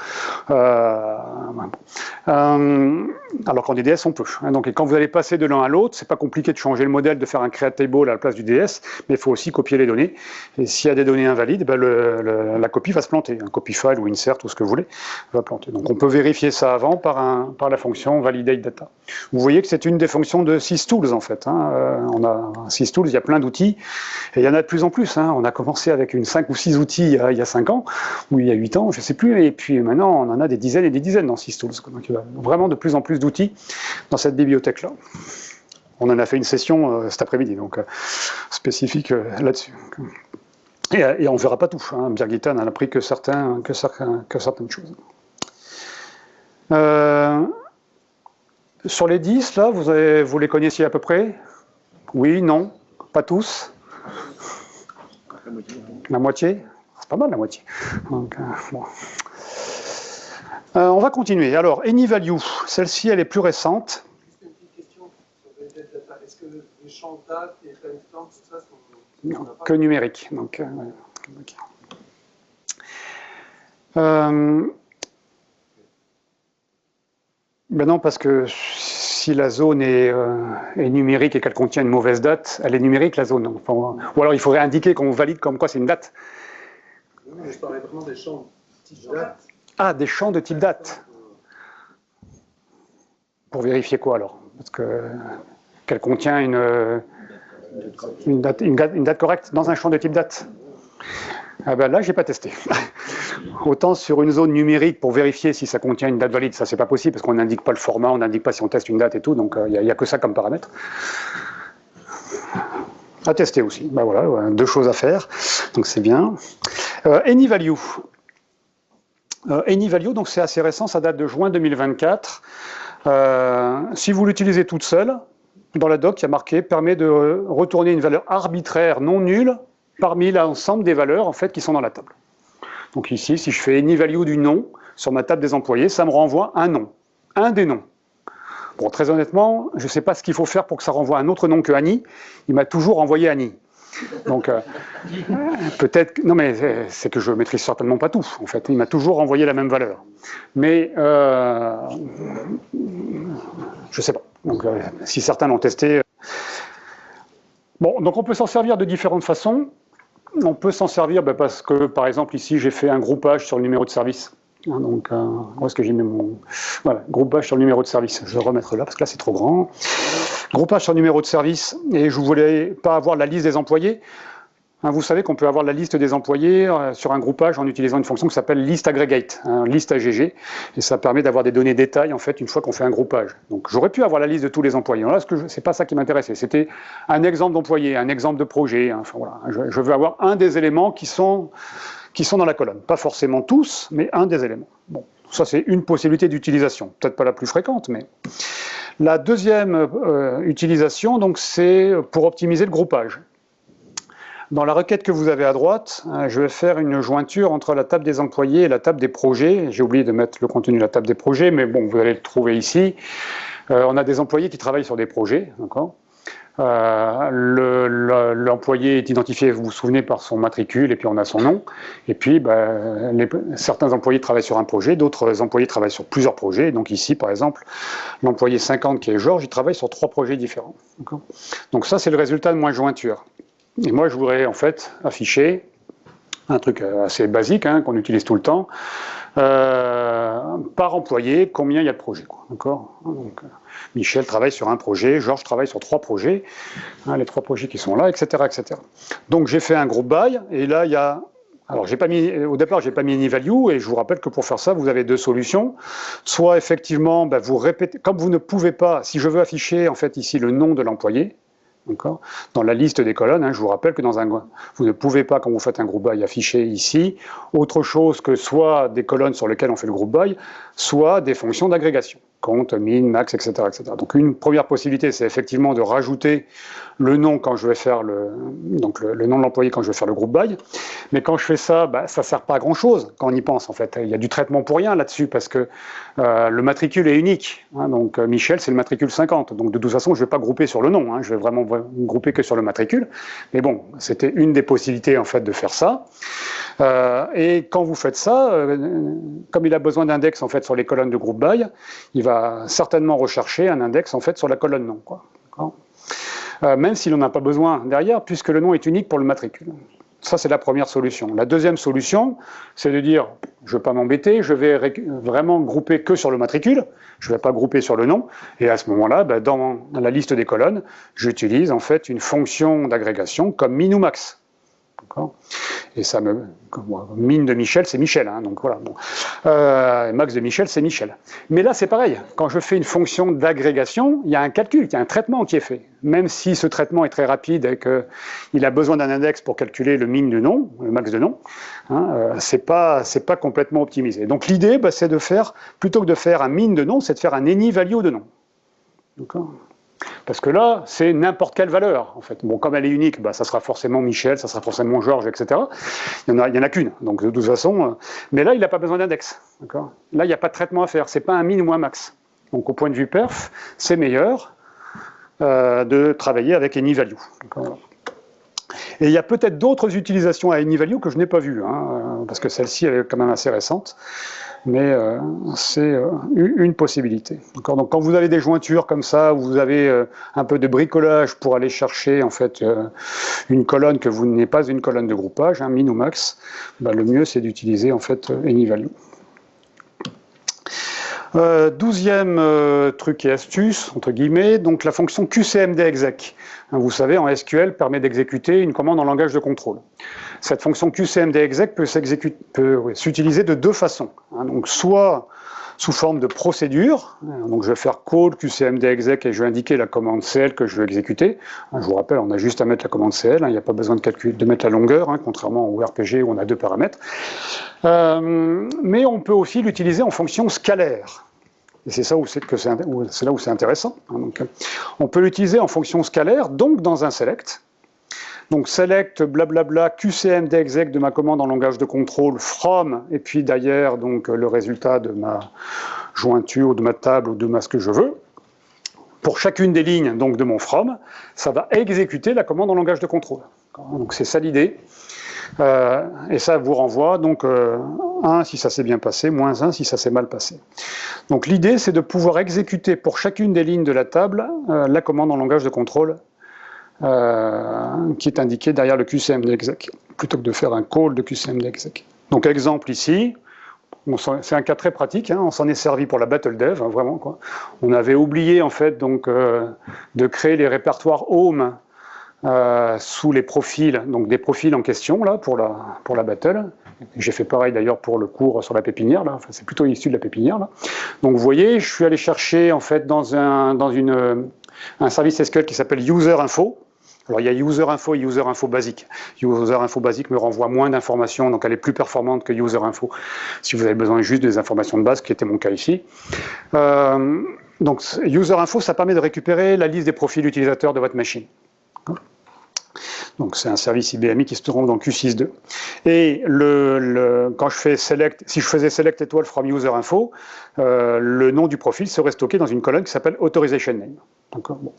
[SPEAKER 1] Alors qu'en DDS, on peut. Hein. Donc, et quand vous allez passer de l'un à l'autre, c'est pas compliqué de changer le modèle, de faire un create table à la place du DS, mais il faut aussi copier les données. Et s'il y a des données invalides, ben la copie va se planter. Un copy file ou insert ou ce que vous voulez va planter. Donc on peut vérifier ça avant par la fonction validate data. Vous voyez que c'est une des fonctions de systools en fait. Hein. On a systools, il y a plein d'outils et il y en a de plus en plus. Hein. On a commencé avec 5 ou 6 outils il y a 5 ans ou il y a 8 ans, je sais plus. Et puis maintenant on en a des dizaines et des dizaines dans systools. Donc il y a vraiment de plus en plus d'outils dans cette bibliothèque-là. On en a fait une session cet après-midi, donc spécifique là-dessus. Et on ne verra pas tout. Hein. Birgitta n'en a pris que certaines choses. Sur les 10, là, vous les connaissiez à peu près? Oui, non, pas tous? La moitié? C'est pas mal la moitié. Donc, bon. On va continuer. Alors, AnyValue, celle-ci, elle est plus récente.
[SPEAKER 6] Est-ce que les champs date et timestamp, tout ça sont...
[SPEAKER 1] Non, que numérique. Donc, ben non, parce que si la zone est numérique et qu'elle contient une mauvaise date, elle est numérique la zone. Enfin, ou alors il faudrait indiquer qu'on valide comme quoi c'est une date.
[SPEAKER 6] Non, mais je parlais vraiment des champs de type date.
[SPEAKER 1] Ah, des champs de type date. Pour vérifier quoi alors? Parce qu'elle contient une date correcte dans un champ de type date. Ah ben là, j'ai pas testé. Autant sur une zone numérique pour vérifier si ça contient une date valide, ça c'est pas possible parce qu'on n'indique pas le format, on n'indique pas si on teste une date et tout, donc il n'y a que ça comme paramètre. À tester aussi. Ben voilà, 2 choses à faire, donc c'est bien. AnyValue. AnyValue, donc c'est assez récent, ça date de juin 2024. Si vous l'utilisez toute seule, dans la doc, il y a marqué « permet de retourner une valeur arbitraire non nulle parmi l'ensemble des valeurs en fait, qui sont dans la table ». Donc ici, si je fais AnyValue du nom sur ma table des employés, ça me renvoie un nom, un des noms. Bon, très honnêtement, je ne sais pas ce qu'il faut faire pour que ça renvoie un autre nom que Annie. Il m'a toujours renvoyé Annie. Donc, peut-être... Non, mais c'est que je ne maîtrise certainement pas tout, en fait. Il m'a toujours envoyé la même valeur. Mais, je ne sais pas. Donc, si certains l'ont testé... Bon, donc on peut s'en servir de différentes façons. On peut s'en servir parce que, par exemple, ici, j'ai fait un groupage sur le numéro de service. Donc, où est-ce que j'ai mis mon... Voilà, groupage sur le numéro de service. Je vais le remettre là, parce que là, c'est trop grand. Groupage sur le numéro de service, et je ne voulais pas avoir la liste des employés. Vous savez qu'on peut avoir la liste des employés sur un groupage en utilisant une fonction qui s'appelle list aggregate, list AGG, et ça permet d'avoir des données détails, en fait, une fois qu'on fait un groupage. Donc, j'aurais pu avoir la liste de tous les employés. Là, c'est pas ça qui m'intéressait. C'était un exemple d'employé, un exemple de projet. Enfin, voilà. Je veux avoir un des éléments qui sont dans la colonne. Pas forcément tous, mais un des éléments. Bon, ça, c'est une possibilité d'utilisation. Peut-être pas la plus fréquente, mais... La deuxième utilisation, donc, c'est pour optimiser le groupage. Dans la requête que vous avez à droite, je vais faire une jointure entre la table des employés et la table des projets. J'ai oublié de mettre le contenu de la table des projets, mais bon, vous allez le trouver ici. On a des employés qui travaillent sur des projets, d'accord ? L'employé est identifié, vous vous souvenez, par son matricule, et puis on a son nom. Et puis, certains employés travaillent sur un projet, d'autres employés travaillent sur plusieurs projets. Donc ici, par exemple, l'employé 50, qui est Georges, il travaille sur 3 projets différents. Donc ça, c'est le résultat de ma jointure. Et moi, je voudrais en fait afficher un truc assez basique, qu'on utilise tout le temps, par employé, combien il y a de projets. D'accord ? Donc, Michel travaille sur un projet, Georges travaille sur 3 projets, les 3 projets qui sont là, etc. etc. Donc j'ai fait un groupe by, et là il y a... Alors au départ, j'ai pas mis AnyValue, et je vous rappelle que pour faire ça, vous avez 2 solutions. Soit effectivement, vous répétez, comme vous ne pouvez pas, si je veux afficher en fait ici le nom de l'employé, dans la liste des colonnes, je vous rappelle que vous ne pouvez pas, quand vous faites un group by, afficher ici autre chose que soit des colonnes sur lesquelles on fait le group by, soit des fonctions d'agrégation, compte, min, max, etc., etc. Donc une première possibilité, c'est effectivement de rajouter le nom quand je vais faire le nom de l'employé quand je vais faire le group by. Mais quand je fais ça, ça ne sert pas à grand chose quand on y pense en fait. Il y a du traitement pour rien là-dessus parce que le matricule est unique. Donc Michel, c'est le matricule 50. Donc de toute façon, je ne vais pas grouper sur le nom. Je vais vraiment grouper que sur le matricule. Mais bon, c'était une des possibilités en fait de faire ça. Et quand vous faites ça, comme il a besoin d'index en fait sur les colonnes de group by, il va certainement rechercher un index en fait sur la colonne nom, quoi. Même s'il n'en a pas besoin derrière, puisque le nom est unique pour le matricule. Ça, c'est la première solution. La deuxième solution, c'est de dire, je ne vais pas m'embêter, je vais vraiment grouper que sur le matricule, je ne vais pas grouper sur le nom, et à ce moment-là, dans la liste des colonnes, j'utilise en fait une fonction d'agrégation comme min ou max. Et ça min de Michel, c'est Michel, donc voilà. Bon. Max de Michel, c'est Michel. Mais là, c'est pareil. Quand je fais une fonction d'agrégation, il y a un calcul, il y a un traitement qui est fait. Même si ce traitement est très rapide et qu'il a besoin d'un index pour calculer le min de nom, le max de nom, c'est pas complètement optimisé. Donc l'idée, c'est de faire, plutôt que de faire un min de nom, c'est de faire un AnyValue de nom. D'accord ? Parce que là, c'est n'importe quelle valeur, en fait. Bon, comme elle est unique, ça sera forcément Michel, ça sera forcément Georges, etc. Il n'y en a qu'une, donc de toute façon... mais là, il n'a pas besoin d'index, d'accord ? Là, il n'y a pas de traitement à faire, c'est pas un min ou un max. Donc, au point de vue perf, c'est meilleur de travailler avec AnyValue. Et il y a peut-être d'autres utilisations à AnyValue que je n'ai pas vues, parce que celle-ci, elle est quand même assez récente. Mais c'est une possibilité. Donc quand vous avez des jointures comme ça, où vous avez un peu de bricolage pour aller chercher en fait une colonne que vous n'êtes pas une colonne de groupage, min ou max, le mieux c'est d'utiliser en fait AnyValue. 12e truc et astuce, entre guillemets, donc la fonction QCMDExec. Vous savez, en SQL, permet d'exécuter une commande en langage de contrôle. Cette fonction QCMDExec peut s'utiliser de 2 façons. Donc soit sous forme de procédure, donc je vais faire call QCMDExec et je vais indiquer la commande CL que je veux exécuter. Je vous rappelle, on a juste à mettre la commande CL, il n'y a pas besoin de mettre la longueur, contrairement au RPG où on a 2 paramètres. Mais on peut aussi l'utiliser en fonction scalaire. Et c'est là où c'est intéressant. Donc, on peut l'utiliser en fonction scalaire, donc dans un select. Donc select blablabla QCMDExec de ma commande en langage de contrôle from, et puis d'ailleurs donc le résultat de ma jointure, de ma table ou de ce que je veux. Pour chacune des lignes donc de mon from, ça va exécuter la commande en langage de contrôle. Donc c'est ça l'idée. Et ça vous renvoie donc 1 si ça s'est bien passé, moins 1 si ça s'est mal passé. Donc l'idée c'est de pouvoir exécuter pour chacune des lignes de la table la commande en langage de contrôle qui est indiquée derrière le QCMD-exec, plutôt que de faire un call de QCMD-exec. Donc exemple ici, c'est un cas très pratique, hein, on s'en est servi pour la battle dev, hein, vraiment quoi. On avait oublié en fait donc de créer les répertoires home sous les profils, donc des profils en question là pour la battle. J'ai fait pareil d'ailleurs pour le cours sur la pépinière là, enfin, c'est plutôt issu de la pépinière là. Donc vous voyez, je suis allé chercher en fait dans un service SQL qui s'appelle user info. Alors il y a user info et user info basique. User info basique me renvoie moins d'informations, donc elle est plus performante que user info si vous avez besoin juste des informations de base, qui était mon cas ici. Donc user info, ça permet de récupérer la liste des profils utilisateurs de votre machine. Donc c'est un service IBMI qui se trouve dans Q6.2. Et quand je fais select, si je faisais select étoile from user info, le nom du profil serait stocké dans une colonne qui s'appelle authorization name. Bon.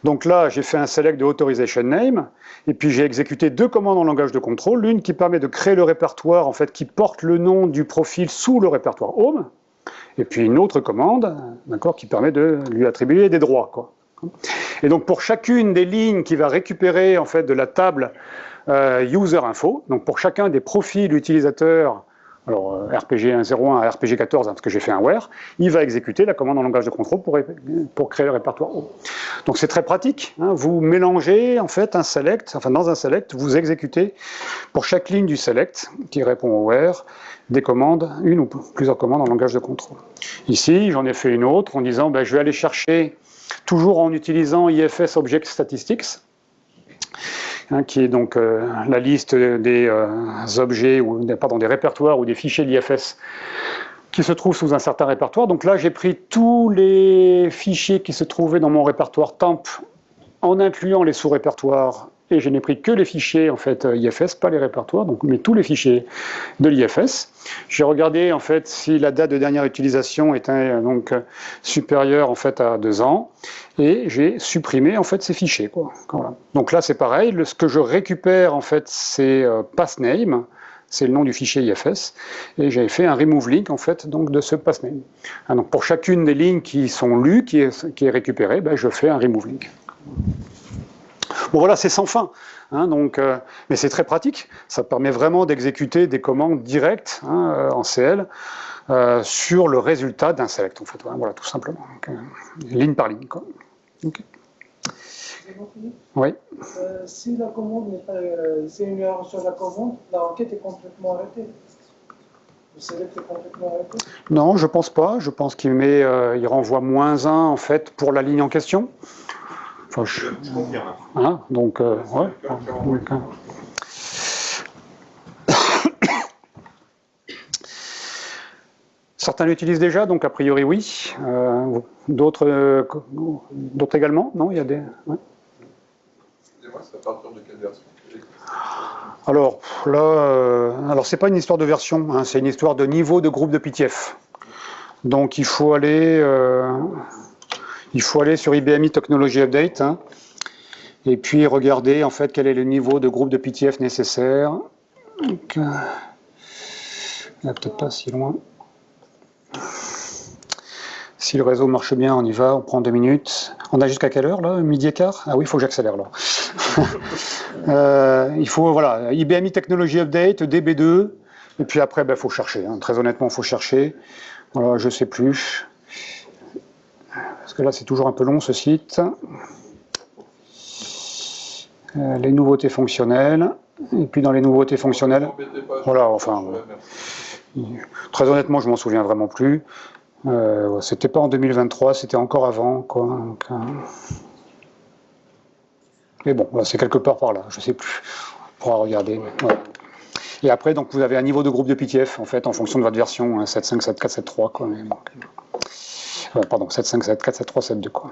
[SPEAKER 1] Donc là, j'ai fait un select de authorization name, et puis j'ai exécuté 2 commandes en langage de contrôle, l'une qui permet de créer le répertoire en fait qui porte le nom du profil sous le répertoire home, et puis une autre commande, d'accord, qui permet de lui attribuer des droits, quoi. Et donc pour chacune des lignes qui va récupérer en fait de la table user info, donc pour chacun des profils utilisateurs, alors RPG 1.0.1 à RPG 14, hein, parce que j'ai fait un where, il va exécuter la commande en langage de contrôle pour créer le répertoire home. Donc c'est très pratique, hein, vous mélangez en fait un select, enfin dans un select, vous exécutez pour chaque ligne du select qui répond au where, des commandes, une ou plusieurs commandes en langage de contrôle. Ici, j'en ai fait une autre en disant, ben, je vais aller chercher toujours en utilisant IFS Object Statistics, hein, qui est donc la liste des objets, des répertoires ou des fichiers d'IFS qui se trouvent sous un certain répertoire. Donc là, j'ai pris tous les fichiers qui se trouvaient dans mon répertoire temp en incluant les sous-répertoires, et je n'ai pris que les fichiers en fait IFS, pas les répertoires, donc mais tous les fichiers de l'IFS. J'ai regardé en fait si la date de dernière utilisation était donc supérieure en fait à 2 ans, et j'ai supprimé en fait ces fichiers, quoi. Voilà. Donc là c'est pareil, ce que je récupère en fait c'est passname, c'est le nom du fichier IFS, et j'ai fait un remove link en fait donc de ce passname. Donc pour chacune des lignes qui sont lues, qui est récupérée, ben, je fais un remove link. Bon voilà, c'est sans fin, hein, donc, mais c'est très pratique, ça permet vraiment d'exécuter des commandes directes, hein, en CL sur le résultat d'un select, en fait, voilà, tout simplement, donc, ligne par ligne, quoi. Okay. Oui.
[SPEAKER 7] Si la commande n'est pas, c'est une erreur sur la commande, la requête est complètement arrêtée. Le select est complètement arrêté.
[SPEAKER 1] Non, je pense pas, je pense qu'il il renvoie -1 en fait pour la ligne en question. Enfin, je confirme. Hein, donc, ouais. Certains l'utilisent déjà, donc a priori oui. D'autres également, non? Il y a des. Ouais.
[SPEAKER 6] Excusez-moi, c'est à partir de quelle version?
[SPEAKER 1] Alors là, alors c'est pas une histoire de version, hein, c'est une histoire de niveau de groupe de PTF. Donc il faut aller sur IBMI Technology Update, hein, et puis regarder en fait quel est le niveau de groupe de PTF nécessaire. Donc, là, peut-être pas si loin. Si le réseau marche bien, on y va, on prend 2 minutes. On a jusqu'à quelle heure là? Midi et quart? Ah oui, il faut que j'accélère là. Il faut, voilà, IBMI Technology Update, DB2, et puis après, il faut chercher. Hein. Très honnêtement, il faut chercher. Voilà, je ne sais plus. Parce que là, c'est toujours un peu long ce site. Les nouveautés fonctionnelles. Et puis dans les nouveautés fonctionnelles. Voilà, enfin. Très honnêtement, je m'en souviens vraiment plus. C'était pas en 2023, c'était encore avant, quoi. Donc, mais bon, c'est quelque part par là, je sais plus. On pourra regarder. Ouais. Et après, donc, vous avez un niveau de groupe de PTF, en fait, en fonction de votre version, hein, 7.5, 7.4, 7.3, quoi. Mais bon. Pardon, 7.5, 7.4, 7.3, 7.2, quoi.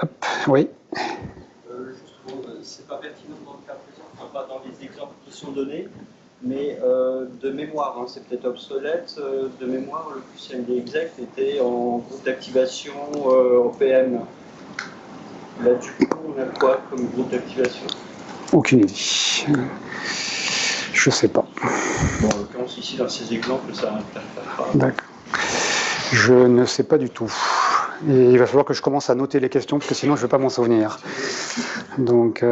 [SPEAKER 1] Hop, oui.
[SPEAKER 8] C'est pas pertinent dans le cas présent, enfin pas dans les exemples qui sont donnés, mais de mémoire, hein, c'est peut-être obsolète, de mémoire, le QCMD exec était en groupe d'activation OPM. Là, du coup, on a quoi comme groupe d'activation?
[SPEAKER 1] Aucune idée. Je sais pas.
[SPEAKER 8] Bon, en l'occurrence, ici, dans ces exemples, ça n'interfère pas.
[SPEAKER 1] D'accord. Je ne sais pas du tout. Et il va falloir que je commence à noter les questions, parce que sinon je ne vais pas m'en souvenir. Donc,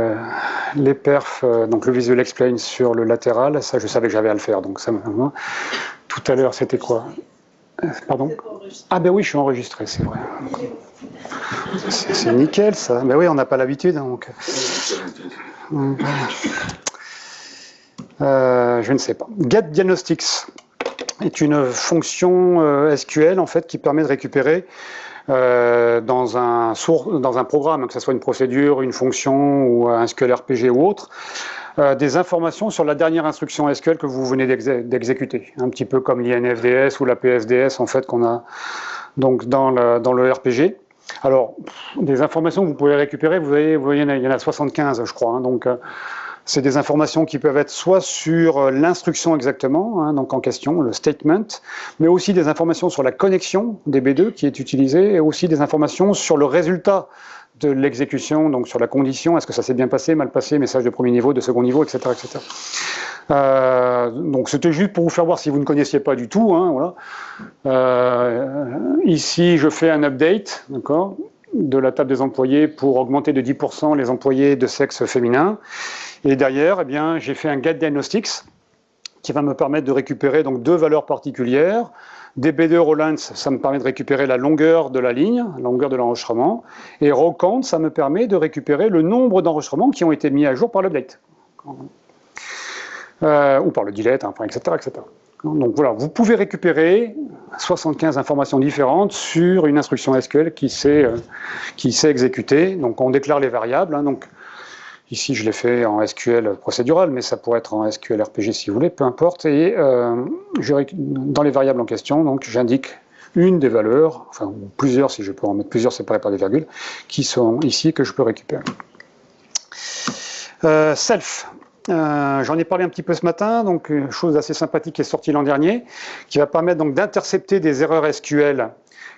[SPEAKER 1] les perfs, donc le visual explain sur le latéral, ça je savais que j'avais à le faire. Donc ça, tout à l'heure, c'était quoi? Pardon? Ah ben oui, je suis enregistré, c'est vrai. C'est nickel ça. Ben oui, on n'a pas l'habitude. Donc, je ne sais pas. Get Diagnostics est une fonction SQL en fait qui permet de récupérer dans un programme, que ce soit une procédure, une fonction ou un SQL RPG ou autre, des informations sur la dernière instruction SQL que vous venez d'exécuter, un petit peu comme l'INFDS ou la PFDS en fait qu'on a donc dans le RPG. Alors, des informations que vous pouvez récupérer, vous voyez il y en a 75 je crois, hein, donc c'est des informations qui peuvent être soit sur l'instruction exactement, hein, donc en question, le statement, mais aussi des informations sur la connexion DB2 qui est utilisée, et aussi des informations sur le résultat de l'exécution, donc sur la condition, est-ce que ça s'est bien passé, mal passé, message de premier niveau, de second niveau, etc. etc. Donc c'était juste pour vous faire voir si vous ne connaissiez pas du tout. Hein, voilà. Ici, je fais un update, d'accord, de la table des employés pour augmenter de 10% les employés de sexe féminin. Et derrière, eh bien, j'ai fait un Get Diagnostics qui va me permettre de récupérer donc 2 valeurs particulières. DB2 Rollins, ça me permet de récupérer la longueur de la ligne, la longueur de l'enregistrement. Et row count, ça me permet de récupérer le nombre d'enregistrements qui ont été mis à jour par l'update. Ou par le delete, enfin, etc., etc. Donc voilà, vous pouvez récupérer 75 informations différentes sur une instruction SQL qui s'est exécutée. Donc on déclare les variables. Hein, donc, ici, je l'ai fait en SQL procédural, mais ça pourrait être en SQL RPG si vous voulez, peu importe. Et dans les variables en question, donc j'indique une des valeurs, enfin ou plusieurs si je peux en mettre plusieurs séparées par des virgules, qui sont ici que je peux récupérer. Self. J'en ai parlé un petit peu ce matin, donc une chose assez sympathique qui est sortie l'an dernier, qui va permettre donc d'intercepter des erreurs SQL,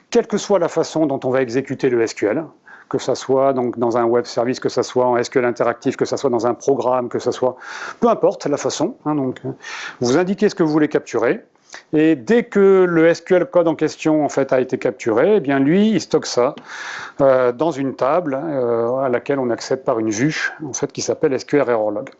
[SPEAKER 1] quelle que soit la façon dont on va exécuter le SQL. Que ça soit donc dans un web service, que ça soit en SQL interactif, que ça soit dans un programme, que ça soit... Peu importe la façon. Hein, donc, vous indiquez ce que vous voulez capturer. Et dès que le SQL code en question en fait, a été capturé, eh bien, lui, il stocke ça dans une table à laquelle on accède par une vue en fait, qui s'appelle SQL Error Log.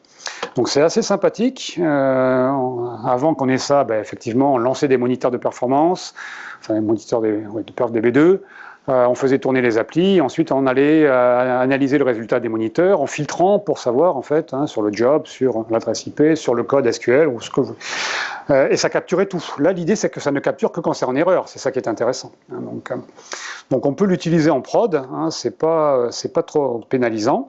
[SPEAKER 1] Donc c'est assez sympathique. Avant qu'on ait ça, ben, effectivement, on lançait des moniteurs de performance, enfin des moniteurs de perf DB2. On faisait tourner les applis, ensuite on allait analyser le résultat des moniteurs en filtrant pour savoir en fait hein, sur le job, sur l'adresse IP, sur le code SQL ou ce que vous. Et ça capturait tout. Là l'idée c'est que ça ne capture que quand c'est en erreur, c'est ça qui est intéressant. Hein, donc on peut l'utiliser en prod, hein, c'est pas trop pénalisant.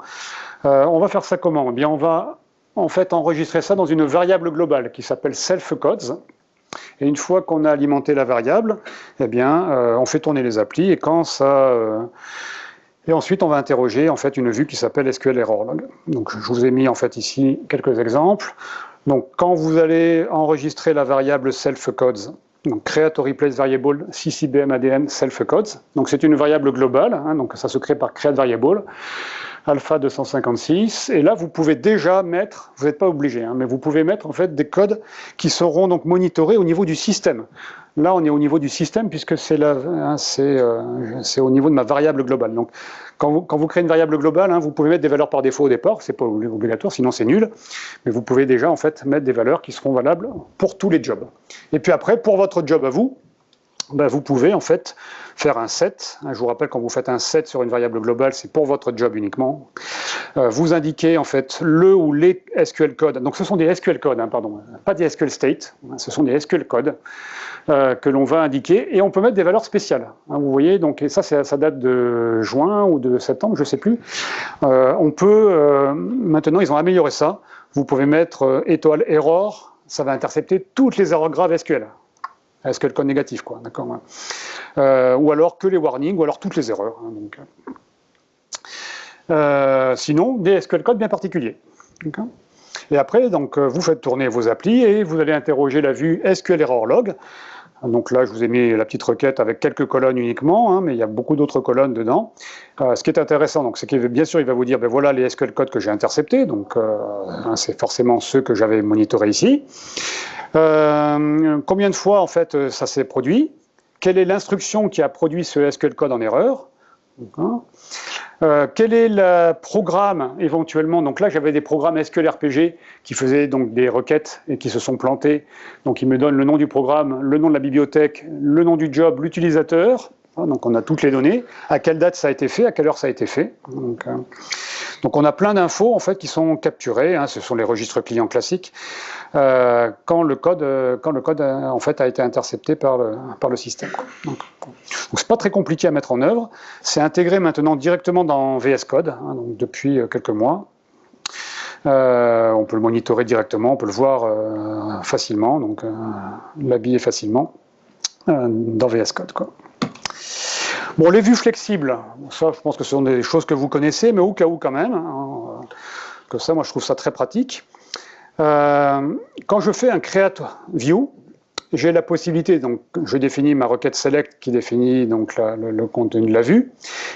[SPEAKER 1] On va faire ça comment? Eh bien on va en fait enregistrer ça dans une variable globale qui s'appelle self-codes. Et une fois qu'on a alimenté la variable, eh bien, on fait tourner les applis et quand ça, et ensuite on va interroger en fait une vue qui s'appelle SQL Error Log. Donc je vous ai mis en fait ici quelques exemples. Donc quand vous allez enregistrer la variable self-codes, donc create or replace variable ccbm-adm self-codes. Donc c'est une variable globale, hein, donc ça se crée par create variable. Alpha 256, et là vous pouvez déjà mettre, vous n'êtes pas obligé, hein, mais vous pouvez mettre en fait des codes qui seront donc monitorés au niveau du système. Là on est au niveau du système puisque c'est au niveau de ma variable globale. Donc quand vous créez une variable globale, hein, vous pouvez mettre des valeurs par défaut au départ, c'est pas obligatoire, sinon c'est nul, mais vous pouvez déjà en fait mettre des valeurs qui seront valables pour tous les jobs. Et puis après, pour votre job à vous, ben, vous pouvez en fait faire un set. Je vous rappelle, quand vous faites un set sur une variable globale, c'est pour votre job uniquement. Vous indiquez en fait le ou les SQL codes. Donc ce sont des SQL codes, hein, pardon, pas des SQL state. Ce sont des SQL codes que l'on va indiquer et on peut mettre des valeurs spéciales. Hein, vous voyez, donc et ça date de juin ou de septembre, je ne sais plus. On peut maintenant ils ont amélioré ça. Vous pouvez mettre étoile error, ça va intercepter toutes les erreurs graves SQL. SQL code négatif, quoi, d'accord. Ou alors que les warnings, ou alors toutes les erreurs. Hein, donc. Sinon, des SQL codes bien particuliers. Et après, donc, vous faites tourner vos applis et vous allez interroger la vue SQL Error Log. Donc là, je vous ai mis la petite requête avec quelques colonnes uniquement, hein, mais il y a beaucoup d'autres colonnes dedans. Ce qui est intéressant, c'est que bien sûr, il va vous dire, ben voilà les SQL codes que j'ai interceptés, donc hein, c'est forcément ceux que j'avais monitorés ici. Combien de fois, en fait, ça s'est produit? Quelle est l'instruction qui a produit ce SQL code en erreur? Quel est le programme éventuellement? Donc là, j'avais des programmes SQL RPG qui faisaient donc des requêtes et qui se sont plantés. Donc ils me donnent le nom du programme, le nom de la bibliothèque, le nom du job, l'utilisateur. Donc on a toutes les données. À quelle date ça a été fait, à quelle heure ça a été fait. Donc on a plein d'infos en fait qui sont capturées. Hein, ce sont les registres clients classiques quand le code en fait a été intercepté par le système. Donc c'est pas très compliqué à mettre en œuvre. C'est intégré maintenant directement dans VS Code, hein, donc depuis quelques mois. On peut le monitorer directement, on peut le voir facilement, donc l'habiller facilement dans VS Code, quoi. Bon, les vues flexibles, ça je pense que ce sont des choses que vous connaissez, mais au cas où quand même, hein, que ça, moi je trouve ça très pratique. Quand je fais un create view, j'ai la possibilité, donc je définis ma requête select qui définit donc le contenu de la vue,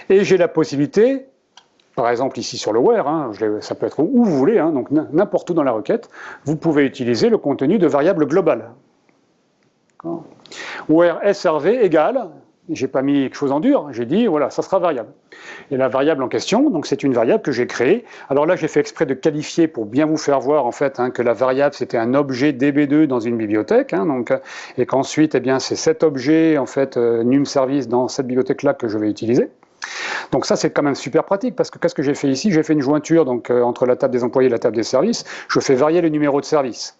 [SPEAKER 1] et j'ai la possibilité, par exemple ici sur le where, hein, ça peut être où vous voulez, hein, donc n'importe où dans la requête, vous pouvez utiliser le contenu de variable globale. Where srv égale, j'ai pas mis quelque chose en dur, j'ai dit voilà, ça sera variable. Et la variable en question, donc c'est une variable que j'ai créée. Alors là, j'ai fait exprès de qualifier pour bien vous faire voir en fait hein, que la variable c'était un objet DB2 dans une bibliothèque, hein, donc, et qu'ensuite, eh bien, c'est cet objet en fait num service dans cette bibliothèque là que je vais utiliser. Donc ça c'est quand même super pratique parce que qu'est-ce que j'ai fait ici? J'ai fait une jointure donc, entre la table des employés et la table des services, je fais varier le numéro de service.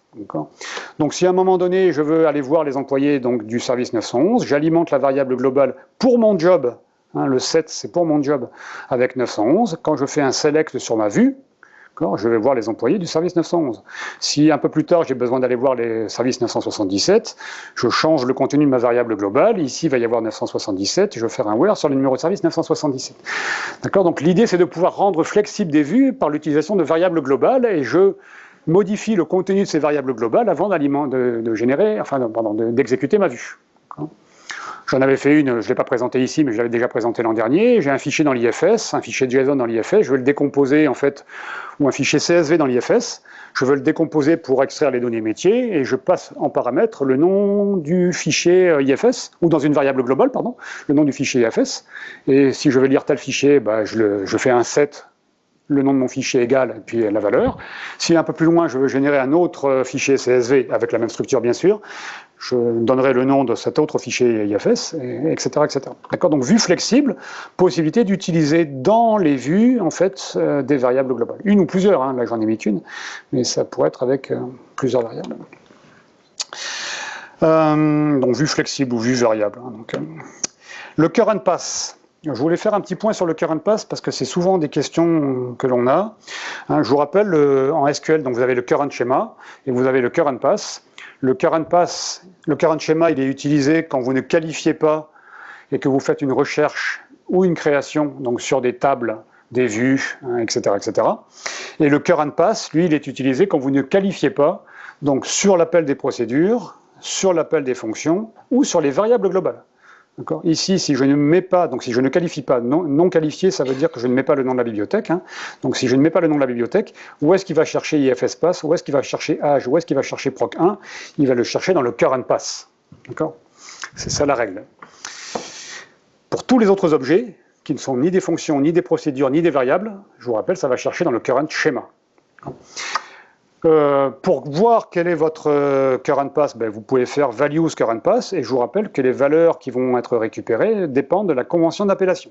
[SPEAKER 1] Donc si à un moment donné je veux aller voir les employés donc, du service 911, j'alimente la variable globale pour mon job, hein, le set c'est pour mon job avec 911, quand je fais un select sur ma vue, je vais voir les employés du service 911. Si un peu plus tard j'ai besoin d'aller voir les services 977, je change le contenu de ma variable globale, ici il va y avoir 977, je vais faire un where sur le numéro de service 977. D'accord? Donc l'idée c'est de pouvoir rendre flexible des vues par l'utilisation de variables globales, et je modifie le contenu de ces variables globales avant d'exécuter ma vue. J'en avais fait une, je ne l'ai pas présentée ici, mais je l'avais déjà présentée l'an dernier. J'ai un fichier dans l'IFS, un fichier JSON dans l'IFS, je veux le décomposer en fait, ou un fichier CSV dans l'IFS, je veux le décomposer pour extraire les données métiers, et je passe en paramètre le nom du fichier IFS, ou dans une variable globale, pardon, le nom du fichier IFS, et si je veux lire tel fichier, bah, je fais un set, le nom de mon fichier égal, et puis la valeur. Si un peu plus loin, je veux générer un autre fichier CSV, avec la même structure bien sûr, je donnerai le nom de cet autre fichier IFS, etc. etc. D'accord? Donc vue flexible, possibilité d'utiliser dans les vues en fait, des variables globales. Une ou plusieurs, hein, là j'en ai mis qu'une, mais ça pourrait être avec plusieurs variables. Donc vue flexible ou vue variable. Hein, donc, le current pass. Je voulais faire un petit point sur le current pass parce que c'est souvent des questions que l'on a. Hein, je vous rappelle, en SQL, donc vous avez le current schema et vous avez le current pass. Le current pass, le current schema, il est utilisé quand vous ne qualifiez pas et que vous faites une recherche ou une création donc sur des tables, des vues, hein, etc., etc. Et le current pass, lui, il est utilisé quand vous ne qualifiez pas, donc sur l'appel des procédures, sur l'appel des fonctions ou sur les variables globales. Ici, si je ne mets pas, donc si je ne qualifie pas, non qualifié, ça veut dire que je ne mets pas le nom de la bibliothèque. Hein. Donc si je ne mets pas le nom de la bibliothèque, où est-ce qu'il va chercher IFS pass, où est-ce qu'il va chercher age, où est-ce qu'il va chercher proc 1? Il va le chercher dans le current pass. D'accord? C'est ça la règle. Pour tous les autres objets, qui ne sont ni des fonctions, ni des procédures, ni des variables, je vous rappelle, ça va chercher dans le current schema. Pour voir quel est votre current pass, ben, vous pouvez faire values current pass, et je vous rappelle que les valeurs qui vont être récupérées dépendent de la convention d'appellation.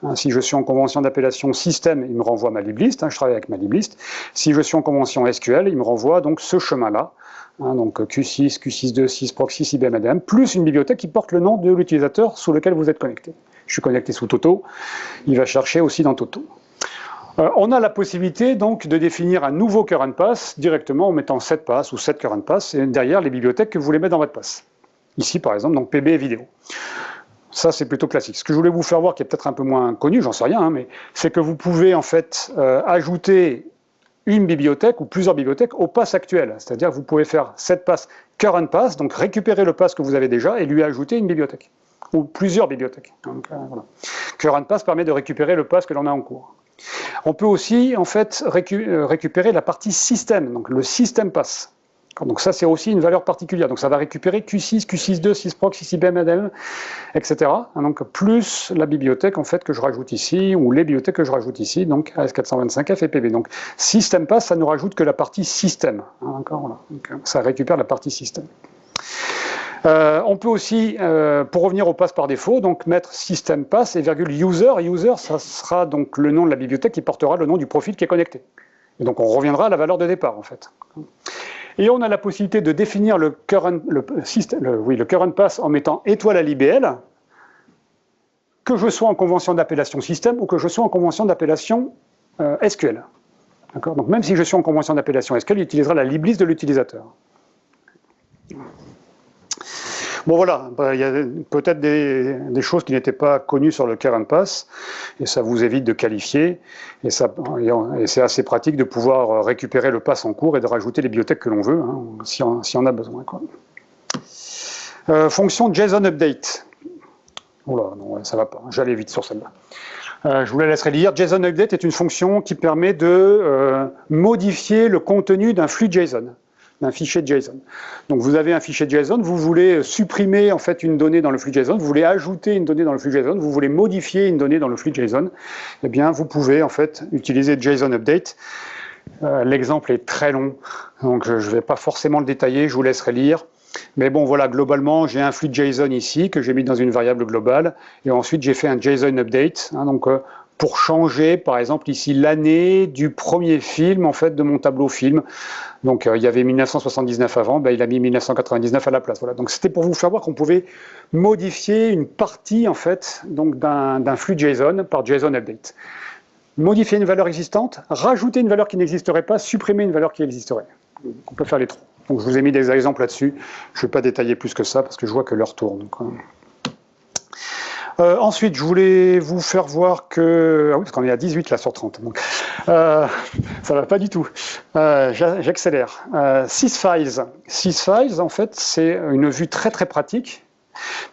[SPEAKER 1] Hein, si je suis en convention d'appellation système, il me renvoie ma liblist, hein, je travaille avec ma liblist. Si je suis en convention SQL, il me renvoie donc ce chemin-là, hein, donc Q6, Q626, proc6, IBM, plus une bibliothèque qui porte le nom de l'utilisateur sous lequel vous êtes connecté. Je suis connecté sous Toto, il va chercher aussi dans Toto. On a la possibilité donc de définir un nouveau current pass directement en mettant 7 pass ou 7 current pass et derrière les bibliothèques que vous voulez mettre dans votre pass. Ici par exemple, donc PB et vidéo. Ça c'est plutôt classique. Ce que je voulais vous faire voir qui est peut-être un peu moins connu, j'en sais rien, hein, mais c'est que vous pouvez en fait ajouter une bibliothèque ou plusieurs bibliothèques au pass actuel. C'est-à-dire que vous pouvez faire cette pass current pass, donc récupérer le pass que vous avez déjà et lui ajouter une bibliothèque, ou plusieurs bibliothèques. Donc, voilà. Current pass permet de récupérer le pass que l'on a en cours. On peut aussi en fait récupérer la partie système, donc le system pass. Donc ça c'est aussi une valeur particulière, donc ça va récupérer Q6, Q6.2, 6proc, 6IBM, etc. Donc plus la bibliothèque en fait que je rajoute ici, ou les bibliothèques que je rajoute ici, donc AS425F et PB. Donc system pass, ça ne rajoute que la partie système. Voilà. Donc, ça récupère la partie système. On peut aussi, pour revenir au pass par défaut, donc mettre system pass et virgule user. User, ça sera donc le nom de la bibliothèque qui portera le nom du profil qui est connecté. Et donc on reviendra à la valeur de départ en fait. Et on a la possibilité de définir le current pass en mettant étoile à l'IBL, que je sois en convention d'appellation système ou que je sois en convention d'appellation SQL. Donc même si je suis en convention d'appellation SQL, il utilisera la liblist de l'utilisateur. Bon voilà, il y a peut-être des choses qui n'étaient pas connues sur le current pass, et ça vous évite de qualifier, et c'est assez pratique de pouvoir récupérer le pass en cours et de rajouter les bibliothèques que l'on veut, hein, si on a besoin. Fonction JSON update. Oula, non, ça va pas, j'allais vite sur celle-là. Je vous la laisserai lire. JSON update est une fonction qui permet de modifier le contenu d'un flux JSON. D'un fichier JSON. Donc vous avez un fichier JSON, vous voulez supprimer en fait une donnée dans le flux JSON, vous voulez ajouter une donnée dans le flux JSON, vous voulez modifier une donnée dans le flux JSON, eh bien vous pouvez en fait utiliser JSON Update. L'exemple est très long, donc je ne vais pas forcément le détailler, je vous laisserai lire. Mais bon voilà, globalement j'ai un flux JSON ici que j'ai mis dans une variable globale, et ensuite j'ai fait un JSON Update, hein, donc pour changer, par exemple, ici, l'année du premier film, en fait, de mon tableau film. Donc, il y avait 1979 avant, ben, il a mis 1999 à la place. Voilà. Donc, c'était pour vous faire voir qu'on pouvait modifier une partie, en fait, donc d'un flux JSON par JSON Update. Modifier une valeur existante, rajouter une valeur qui n'existerait pas, supprimer une valeur qui existerait. On peut faire les trois. Donc, je vous ai mis des exemples là-dessus. Je ne vais pas détailler plus que ça, parce que je vois que l'heure tourne. Donc, ensuite, je voulais vous faire voir que... Ah oui, parce qu'on est à 18 là sur 30. Donc, ça ne va pas du tout. J'accélère. Sysfiles. Sysfiles, en fait, c'est une vue très très pratique,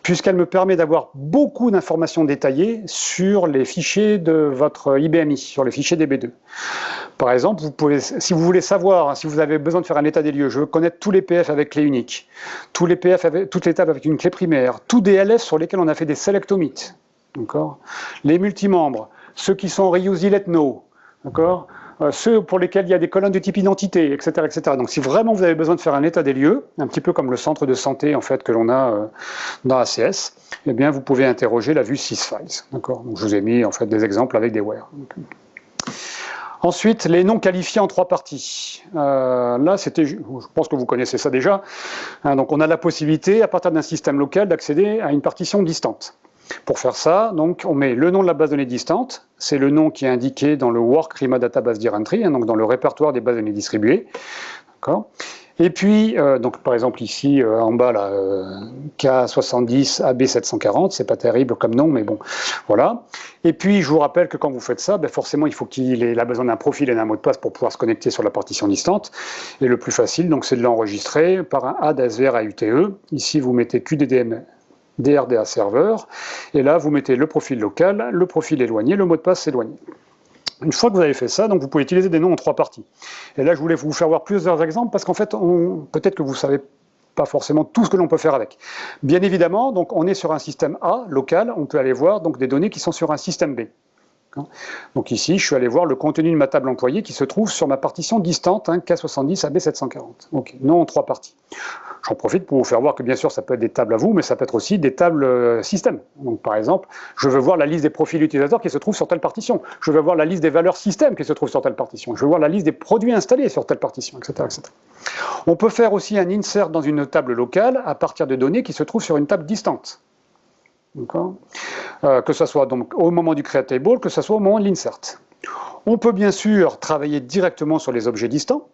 [SPEAKER 1] puisqu'elle me permet d'avoir beaucoup d'informations détaillées sur les fichiers de votre IBMI, sur les fichiers DB2. Par exemple, vous pouvez, si vous voulez savoir, si vous avez besoin de faire un état des lieux, je veux connaître tous les PF avec clé unique, tous les PF avec, toutes les tables avec une clé primaire, tous des LF sur lesquels on a fait des select omit, les multimembres, ceux qui sont reuse let no, ceux pour lesquels il y a des colonnes de type identité, etc., etc. Donc si vraiment vous avez besoin de faire un état des lieux, un petit peu comme le centre de santé en fait, que l'on a dans ACS, eh bien vous pouvez interroger la vue sysfiles. Donc je vous ai mis en fait des exemples avec des where. Ensuite, les noms qualifiés en trois parties. Là, je pense que vous connaissez ça déjà. Donc, on a la possibilité, à partir d'un système local, d'accéder à une partition distante. Pour faire ça, donc, on met le nom de la base de données distante. C'est le nom qui est indiqué dans le work RIMA database directory, donc dans le répertoire des bases de données distribuées. Et puis, donc par exemple ici, en bas, là, K70 AB740, c'est pas terrible comme nom, mais bon, voilà. Et puis, je vous rappelle que quand vous faites ça, ben forcément, il faut qu'il ait besoin d'un profil et d'un mot de passe pour pouvoir se connecter sur la partition distante. Et le plus facile, donc, c'est de l'enregistrer par un add SVR à UTE. Ici, vous mettez QDDM DRDA serveur, et là, vous mettez le profil local, le profil éloigné, le mot de passe éloigné. Une fois que vous avez fait ça, donc vous pouvez utiliser des noms en trois parties. Et là, je voulais vous faire voir plusieurs exemples, parce qu'en fait, peut-être que vous ne savez pas forcément tout ce que l'on peut faire avec. Bien évidemment, donc, on est sur un système A, local, on peut aller voir donc, des données qui sont sur un système B. Donc ici, je suis allé voir le contenu de ma table employée qui se trouve sur ma partition distante, K70 AB740. Ok, non en trois parties. J'en profite pour vous faire voir que bien sûr, ça peut être des tables à vous, mais ça peut être aussi des tables système. Donc par exemple, je veux voir la liste des profils utilisateurs qui se trouvent sur telle partition. Je veux voir la liste des valeurs système qui se trouvent sur telle partition. Je veux voir la liste des produits installés sur telle partition, etc., etc. On peut faire aussi un insert dans une table locale à partir de données qui se trouvent sur une table distante. Que ce soit donc au moment du create table, que ce soit au moment de l'insert. On peut bien sûr travailler directement sur les objets distants,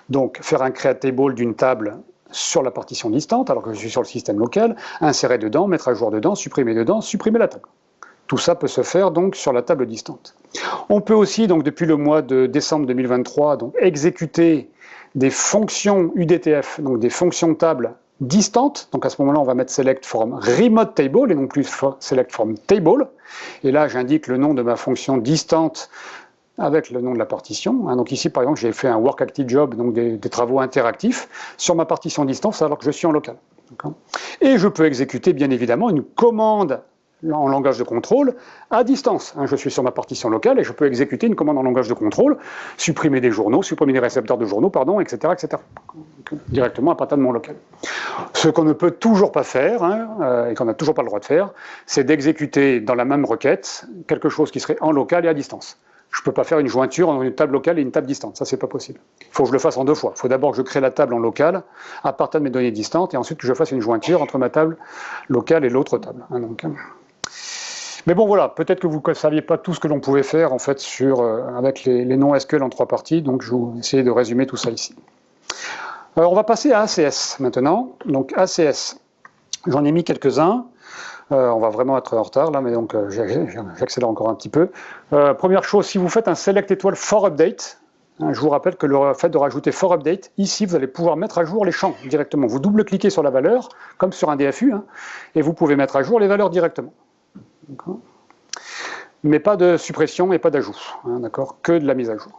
[SPEAKER 1] donc faire un create table d'une table sur la partition distante, alors que je suis sur le système local, insérer dedans, mettre à jour dedans, supprimer la table. Tout ça peut se faire donc sur la table distante. On peut aussi, donc depuis le mois de décembre 2023, donc, exécuter des fonctions UDTF, donc des fonctions de table distantes. Donc à ce moment-là, on va mettre select from remote table et non plus select from table. Et là, j'indique le nom de ma fonction distante avec le nom de la partition. Donc ici, par exemple, j'ai fait un work active job, donc des travaux interactifs, sur ma partition distance alors que je suis en local. Et je peux exécuter, bien évidemment, une commande en langage de contrôle à distance. Je suis sur ma partition locale et je peux exécuter une commande en langage de contrôle, supprimer des journaux, supprimer des récepteurs de journaux, pardon, etc., etc. Directement à partir de mon local. Ce qu'on ne peut toujours pas faire, et qu'on n'a toujours pas le droit de faire, c'est d'exécuter dans la même requête quelque chose qui serait en local et à distance. Je ne peux pas faire une jointure entre une table locale et une table distante, ça c'est pas possible. Il faut que je le fasse en deux fois. Il faut d'abord que je crée la table en local à partir de mes données distantes et ensuite que je fasse une jointure entre ma table locale et l'autre table. Mais bon voilà, peut-être que vous ne saviez pas tout ce que l'on pouvait faire en fait avec les noms SQL en trois parties, donc je vais essayer de résumer tout ça ici. Alors on va passer à ACS maintenant. Donc ACS, j'en ai mis quelques-uns. On va vraiment être en retard là, mais donc j'accélère encore un petit peu. Première chose, si vous faites un select étoile for update, je vous rappelle que le fait de rajouter for update, ici vous allez pouvoir mettre à jour les champs directement. Vous double-cliquez sur la valeur, comme sur un DFU, et vous pouvez mettre à jour les valeurs directement. Mais pas de suppression et pas d'ajout, d'accord, que de la mise à jour.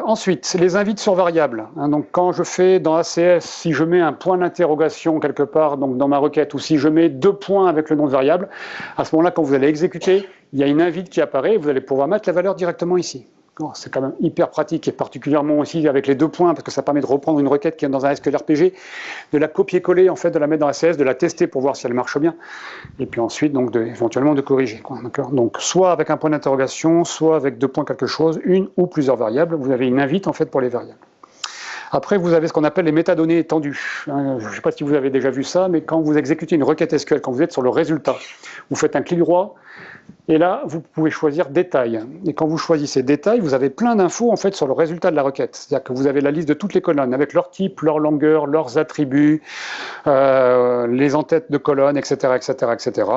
[SPEAKER 1] Ensuite, les invites sur variable. Donc quand je fais dans ACS, si je mets un point d'interrogation quelque part donc dans ma requête, ou si je mets 2 points avec le nom de variable, à ce moment-là, quand vous allez exécuter, il y a une invite qui apparaît et vous allez pouvoir mettre la valeur directement ici. C'est quand même hyper pratique, et particulièrement aussi avec les 2 points, parce que ça permet de reprendre une requête qui est dans un SQL RPG, de la copier-coller, en fait, de la mettre dans ACS, de la tester pour voir si elle marche bien, et puis ensuite, donc, éventuellement, de corriger. Donc, soit avec un point d'interrogation, soit avec 2 points quelque chose, une ou plusieurs variables, vous avez une invite, en fait, pour les variables. Après, vous avez ce qu'on appelle les métadonnées étendues. Je ne sais pas si vous avez déjà vu ça, mais quand vous exécutez une requête SQL, quand vous êtes sur le résultat, vous faites un clic droit, et là, vous pouvez choisir détail. Et quand vous choisissez détail, vous avez plein d'infos en fait sur le résultat de la requête. C'est-à-dire que vous avez la liste de toutes les colonnes avec leur type, leur longueur, leurs attributs, les en-têtes de colonnes, etc., etc., etc.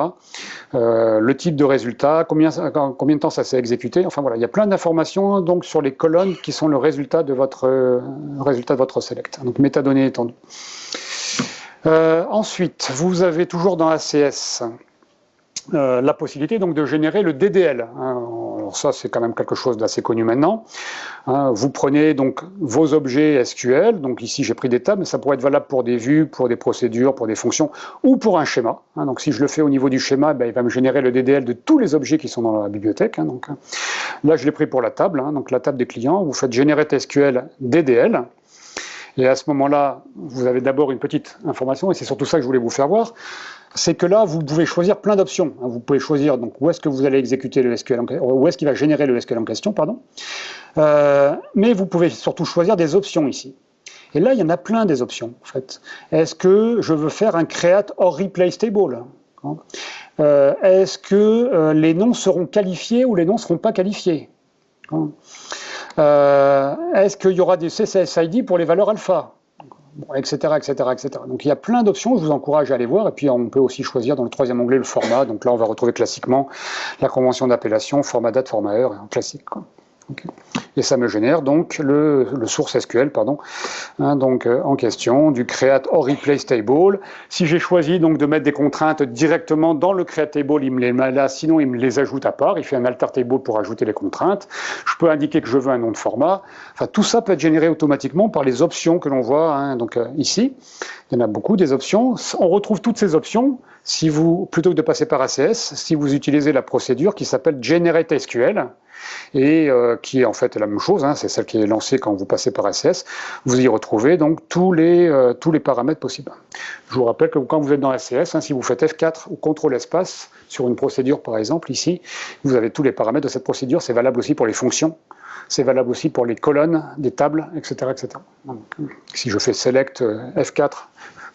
[SPEAKER 1] Le type de résultat, combien de temps ça s'est exécuté. Enfin voilà, il y a plein d'informations donc sur les colonnes qui sont le résultat de votre select. Donc métadonnées étendues. Ensuite, vous avez toujours dans ACS la possibilité donc de générer le DDL. Alors ça c'est quand même quelque chose d'assez connu maintenant. Vous prenez donc vos objets SQL, donc ici j'ai pris des tables, mais ça pourrait être valable pour des vues, pour des procédures, pour des fonctions ou pour un schéma. Donc si je le fais au niveau du schéma, il va me générer le DDL de tous les objets qui sont dans la bibliothèque. Donc là je l'ai pris pour la table, donc la table des clients, vous faites Generate SQL DDL. Et à ce moment-là, vous avez d'abord une petite information, et c'est surtout ça que je voulais vous faire voir, c'est que là, vous pouvez choisir plein d'options. Vous pouvez choisir donc, où est-ce que vous allez exécuter le SQL, où est-ce qu'il va générer le SQL en question, pardon. Mais vous pouvez surtout choisir des options ici. Et là, il y en a plein des options, en fait. Est-ce que je veux faire un create or replace table? Est-ce que les noms seront qualifiés ou les noms ne seront pas qualifiés? Est-ce qu'il y aura des CSSID pour les valeurs alpha, etc., etc., etc. Donc il y a plein d'options, je vous encourage à aller voir, et puis on peut aussi choisir dans le 3e onglet le format, donc là on va retrouver classiquement la convention d'appellation, format date, format heure, classique. Okay. Et ça me génère donc le source SQL, pardon, donc en question, du create or replace table. Si j'ai choisi donc de mettre des contraintes directement dans le create table, il me les met là, sinon il me les ajoute à part, il fait un alter table pour ajouter les contraintes. Je peux indiquer que je veux un nom de format. Enfin, tout ça peut être généré automatiquement par les options que l'on voit donc ici. Il y en a beaucoup des options. On retrouve toutes ces options si vous, plutôt que de passer par ACS, si vous utilisez la procédure qui s'appelle Generate SQL, et qui est en fait la même chose, c'est celle qui est lancée quand vous passez par ACS. Vous y retrouvez donc tous les paramètres possibles. Je vous rappelle que quand vous êtes dans ACS, si vous faites F4 ou CTRL espace sur une procédure par exemple, ici, vous avez tous les paramètres de cette procédure. C'est valable aussi pour les fonctions, c'est valable aussi pour les colonnes, des tables, etc. etc. Donc, si je fais select F4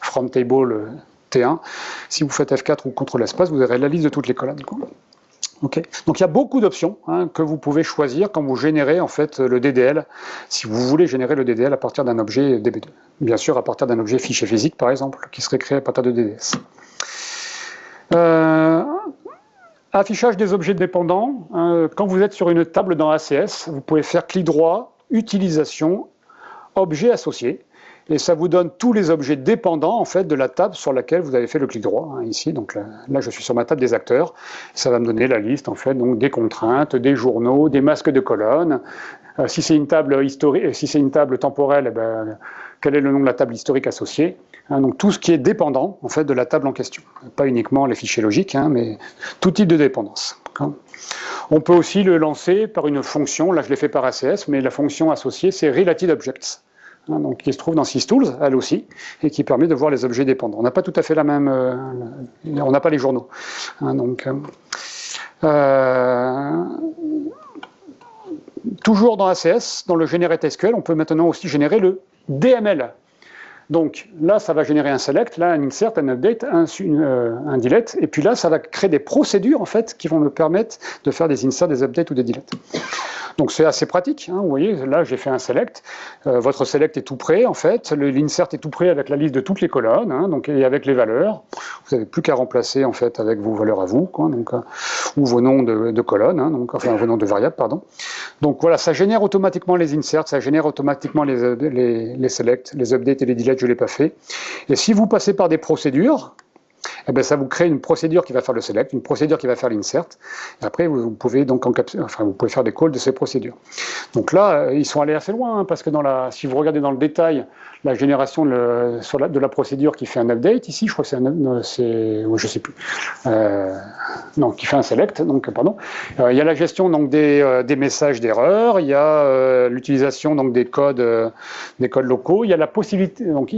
[SPEAKER 1] from table T1, si vous faites F4 ou CTRL espace, vous aurez la liste de toutes les colonnes. Okay. Donc il y a beaucoup d'options que vous pouvez choisir quand vous générez en fait le DDL, si vous voulez générer le DDL à partir d'un objet DB2. Bien sûr à partir d'un objet fichier physique par exemple, qui serait créé à partir de DDS. Affichage des objets dépendants. Quand vous êtes sur une table dans ACS, vous pouvez faire clic droit, utilisation, objet associé. Et ça vous donne tous les objets dépendants en fait, de la table sur laquelle vous avez fait le clic droit, ici. Donc là, je suis sur ma table des acteurs. Ça va me donner la liste en fait, donc, des contraintes, des journaux, des masques de colonnes. Si c'est une table historique, si c'est une table temporelle, eh ben, quel est le nom de la table historique associée. Donc tout ce qui est dépendant en fait, de la table en question. Pas uniquement les fichiers logiques, mais tout type de dépendance. On peut aussi le lancer par une fonction. Là, je l'ai fait par ACS, mais la fonction associée, c'est Related Objects. Donc, qui se trouve dans SysTools, elle aussi, et qui permet de voir les objets dépendants. On n'a pas tout à fait la même... on n'a pas les journaux. Toujours dans ACS, dans le Generate SQL, on peut maintenant aussi générer le DML. Donc là, ça va générer un select, là, un insert, un update, un delete, et puis là, ça va créer des procédures, en fait, qui vont me permettre de faire des inserts, des updates ou des deletes. Donc c'est assez pratique, vous voyez, là j'ai fait un select, votre select est tout prêt en fait, l'insert est tout prêt avec la liste de toutes les colonnes, donc, et avec les valeurs, vous n'avez plus qu'à remplacer en fait avec vos valeurs à vous, donc, ou vos noms de colonnes, donc, enfin vos noms de variables, pardon. Donc voilà, ça génère automatiquement les inserts, ça génère automatiquement les selects, les updates et les deletes, je ne l'ai pas fait. Et si vous passez par des procédures, eh bien, ça vous crée une procédure qui va faire le select, une procédure qui va faire l'insert, et après vous pouvez donc vous pouvez faire des calls de ces procédures. Donc là, ils sont allés assez loin, parce que si vous regardez dans le détail la génération de la procédure qui fait un update, ici je crois que je sais plus, non, qui fait un select, donc pardon. Il y a la gestion donc des messages d'erreur, il y a l'utilisation donc des codes locaux, il y a la possibilité donc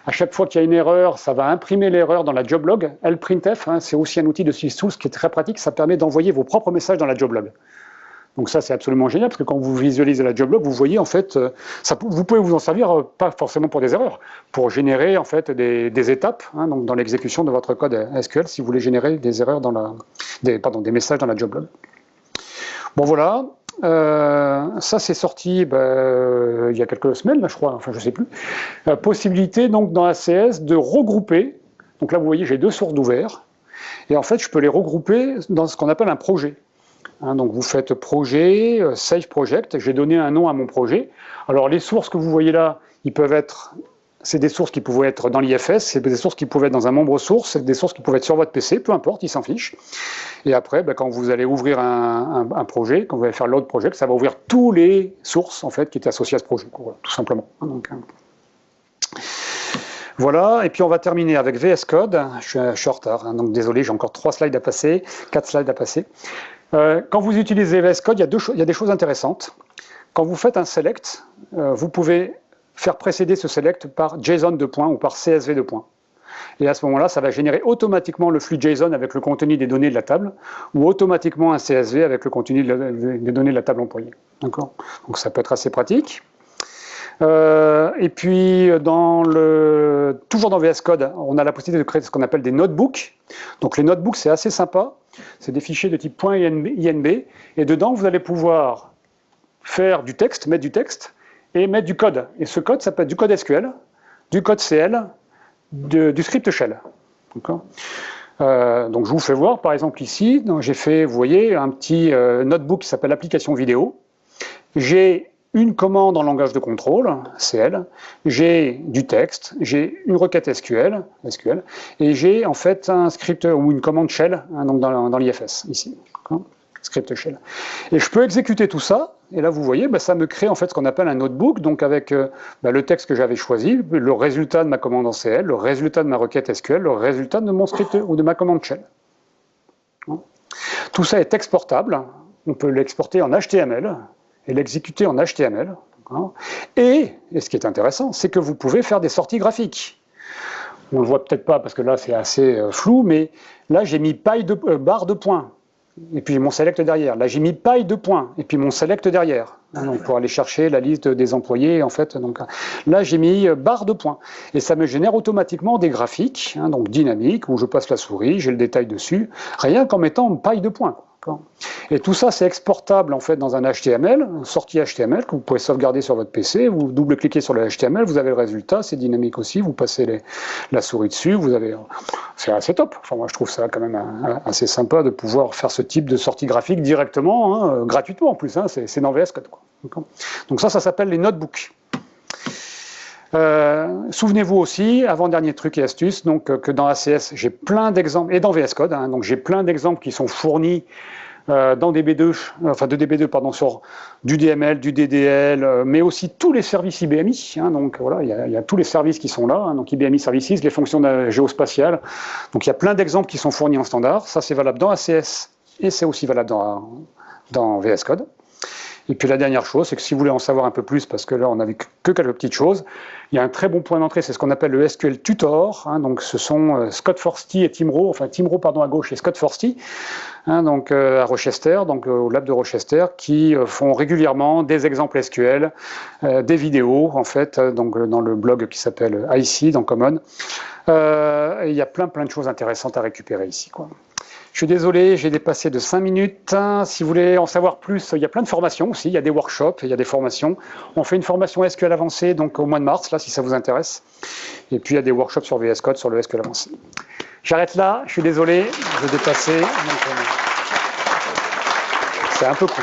[SPEAKER 1] à chaque fois qu'il y a une erreur, ça va imprimer l'erreur dans la job log. lprintf, c'est aussi un outil de SysTools qui est très pratique, ça permet d'envoyer vos propres messages dans la job log. Donc ça, c'est absolument génial, parce que quand vous visualisez la job log, vous voyez, en fait, vous pouvez vous en servir, pas forcément pour des erreurs, pour générer, en fait, des étapes, donc dans l'exécution de votre code SQL, si vous voulez générer des erreurs des messages dans la job log. Bon, voilà. Ça, c'est sorti il y a quelques semaines, là, je crois, enfin, je sais plus. Possibilité, donc, dans ACS, de regrouper. Donc là, vous voyez, j'ai deux sources d'ouvert. Et en fait, je peux les regrouper dans ce qu'on appelle un projet. Donc vous faites projet, save project, j'ai donné un nom à mon projet. Alors les sources que vous voyez là, c'est des sources qui pouvaient être dans l'IFS, c'est des sources qui pouvaient être dans un membre source, c'est des sources qui pouvaient être sur votre PC, peu importe, ils s'en fichent. Et après, quand vous allez ouvrir un projet, quand vous allez faire load project, ça va ouvrir tous les sources en fait, qui étaient associées à ce projet, quoi, tout simplement. Donc, voilà, et puis on va terminer avec VS Code. Je suis en retard, donc désolé, j'ai encore 4 slides à passer. Quand vous utilisez VS Code, il y a des choses intéressantes. Quand vous faites un select, vous pouvez faire précéder ce select par JSON de points ou par CSV de points. Et à ce moment-là, ça va générer automatiquement le flux JSON avec le contenu des données de la table, ou automatiquement un CSV avec le contenu des données de la table employée. D'accord ? Donc ça peut être assez pratique. Et puis, toujours dans VS Code, on a la possibilité de créer ce qu'on appelle des notebooks. Donc les notebooks, c'est assez sympa. C'est des fichiers de type .inb. Et dedans, vous allez pouvoir faire du texte, mettre du texte, et mettre du code. Et ce code, ça peut être du code SQL, du code CL, du script shell. D'accord ? Donc je vous fais voir, par exemple ici, j'ai fait, vous voyez, un petit notebook qui s'appelle application vidéo. J'ai une commande en langage de contrôle, CL, j'ai du texte, j'ai une requête SQL, et j'ai en fait un script ou une commande shell, donc dans l'IFS, ici, script shell. Et je peux exécuter tout ça, et là vous voyez, ça me crée en fait ce qu'on appelle un notebook, donc avec le texte que j'avais choisi, le résultat de ma commande en CL, le résultat de ma requête SQL, le résultat de mon script ou de ma commande shell. Tout ça est exportable, on peut l'exporter en HTML, et l'exécuter en HTML. Et ce qui est intéressant, c'est que vous pouvez faire des sorties graphiques. On ne le voit peut-être pas parce que là c'est assez flou, mais là j'ai mis barre de points, et puis mon select derrière. Là j'ai mis paille de points, et puis mon select derrière. Donc pour aller chercher la liste des employés, en fait. Donc, là j'ai mis barre de points. Et ça me génère automatiquement des graphiques, donc dynamiques, où je passe la souris, j'ai le détail dessus, rien qu'en mettant paille de points. Et tout ça, c'est exportable en fait dans un HTML, une sortie HTML que vous pouvez sauvegarder sur votre PC. Vous double-cliquez sur le HTML, vous avez le résultat, c'est dynamique aussi. Vous passez la souris dessus, c'est assez top. Enfin, moi, je trouve ça quand même assez sympa de pouvoir faire ce type de sortie graphique directement, gratuitement en plus. C'est dans VS Code, quoi. Donc ça s'appelle les notebooks. Souvenez-vous aussi, avant-dernier truc et astuce, donc, que dans ACS, j'ai plein d'exemples, et dans VS Code, donc j'ai plein d'exemples qui sont fournis dans DB2, de DB2, pardon, sur du DML, du DDL, mais aussi tous les services IBMI. Donc voilà, il y a tous les services qui sont là, donc IBMI Services, les fonctions géospatiales. Donc il y a plein d'exemples qui sont fournis en standard. Ça, c'est valable dans ACS et c'est aussi valable dans VS Code. Et puis la dernière chose, c'est que si vous voulez en savoir un peu plus, parce que là on n'a vu que quelques petites choses, il y a un très bon point d'entrée, c'est ce qu'on appelle le SQL Tutor. Donc ce sont Scott Forsty et Tim Rowe, à gauche et Scott Forsty, donc à Rochester, donc au lab de Rochester, qui font régulièrement des exemples SQL, des vidéos en fait, donc dans le blog qui s'appelle IC dans Common. Et il y a plein de choses intéressantes à récupérer ici, quoi. Je suis désolé, j'ai dépassé de 5 minutes. Si vous voulez en savoir plus, il y a plein de formations aussi. Il y a des workshops, il y a des formations. On fait une formation SQL avancée donc au mois de mars, là, si ça vous intéresse. Et puis il y a des workshops sur VS Code, sur le SQL avancé. J'arrête là, je suis désolé, j'ai dépassé. C'est un peu court.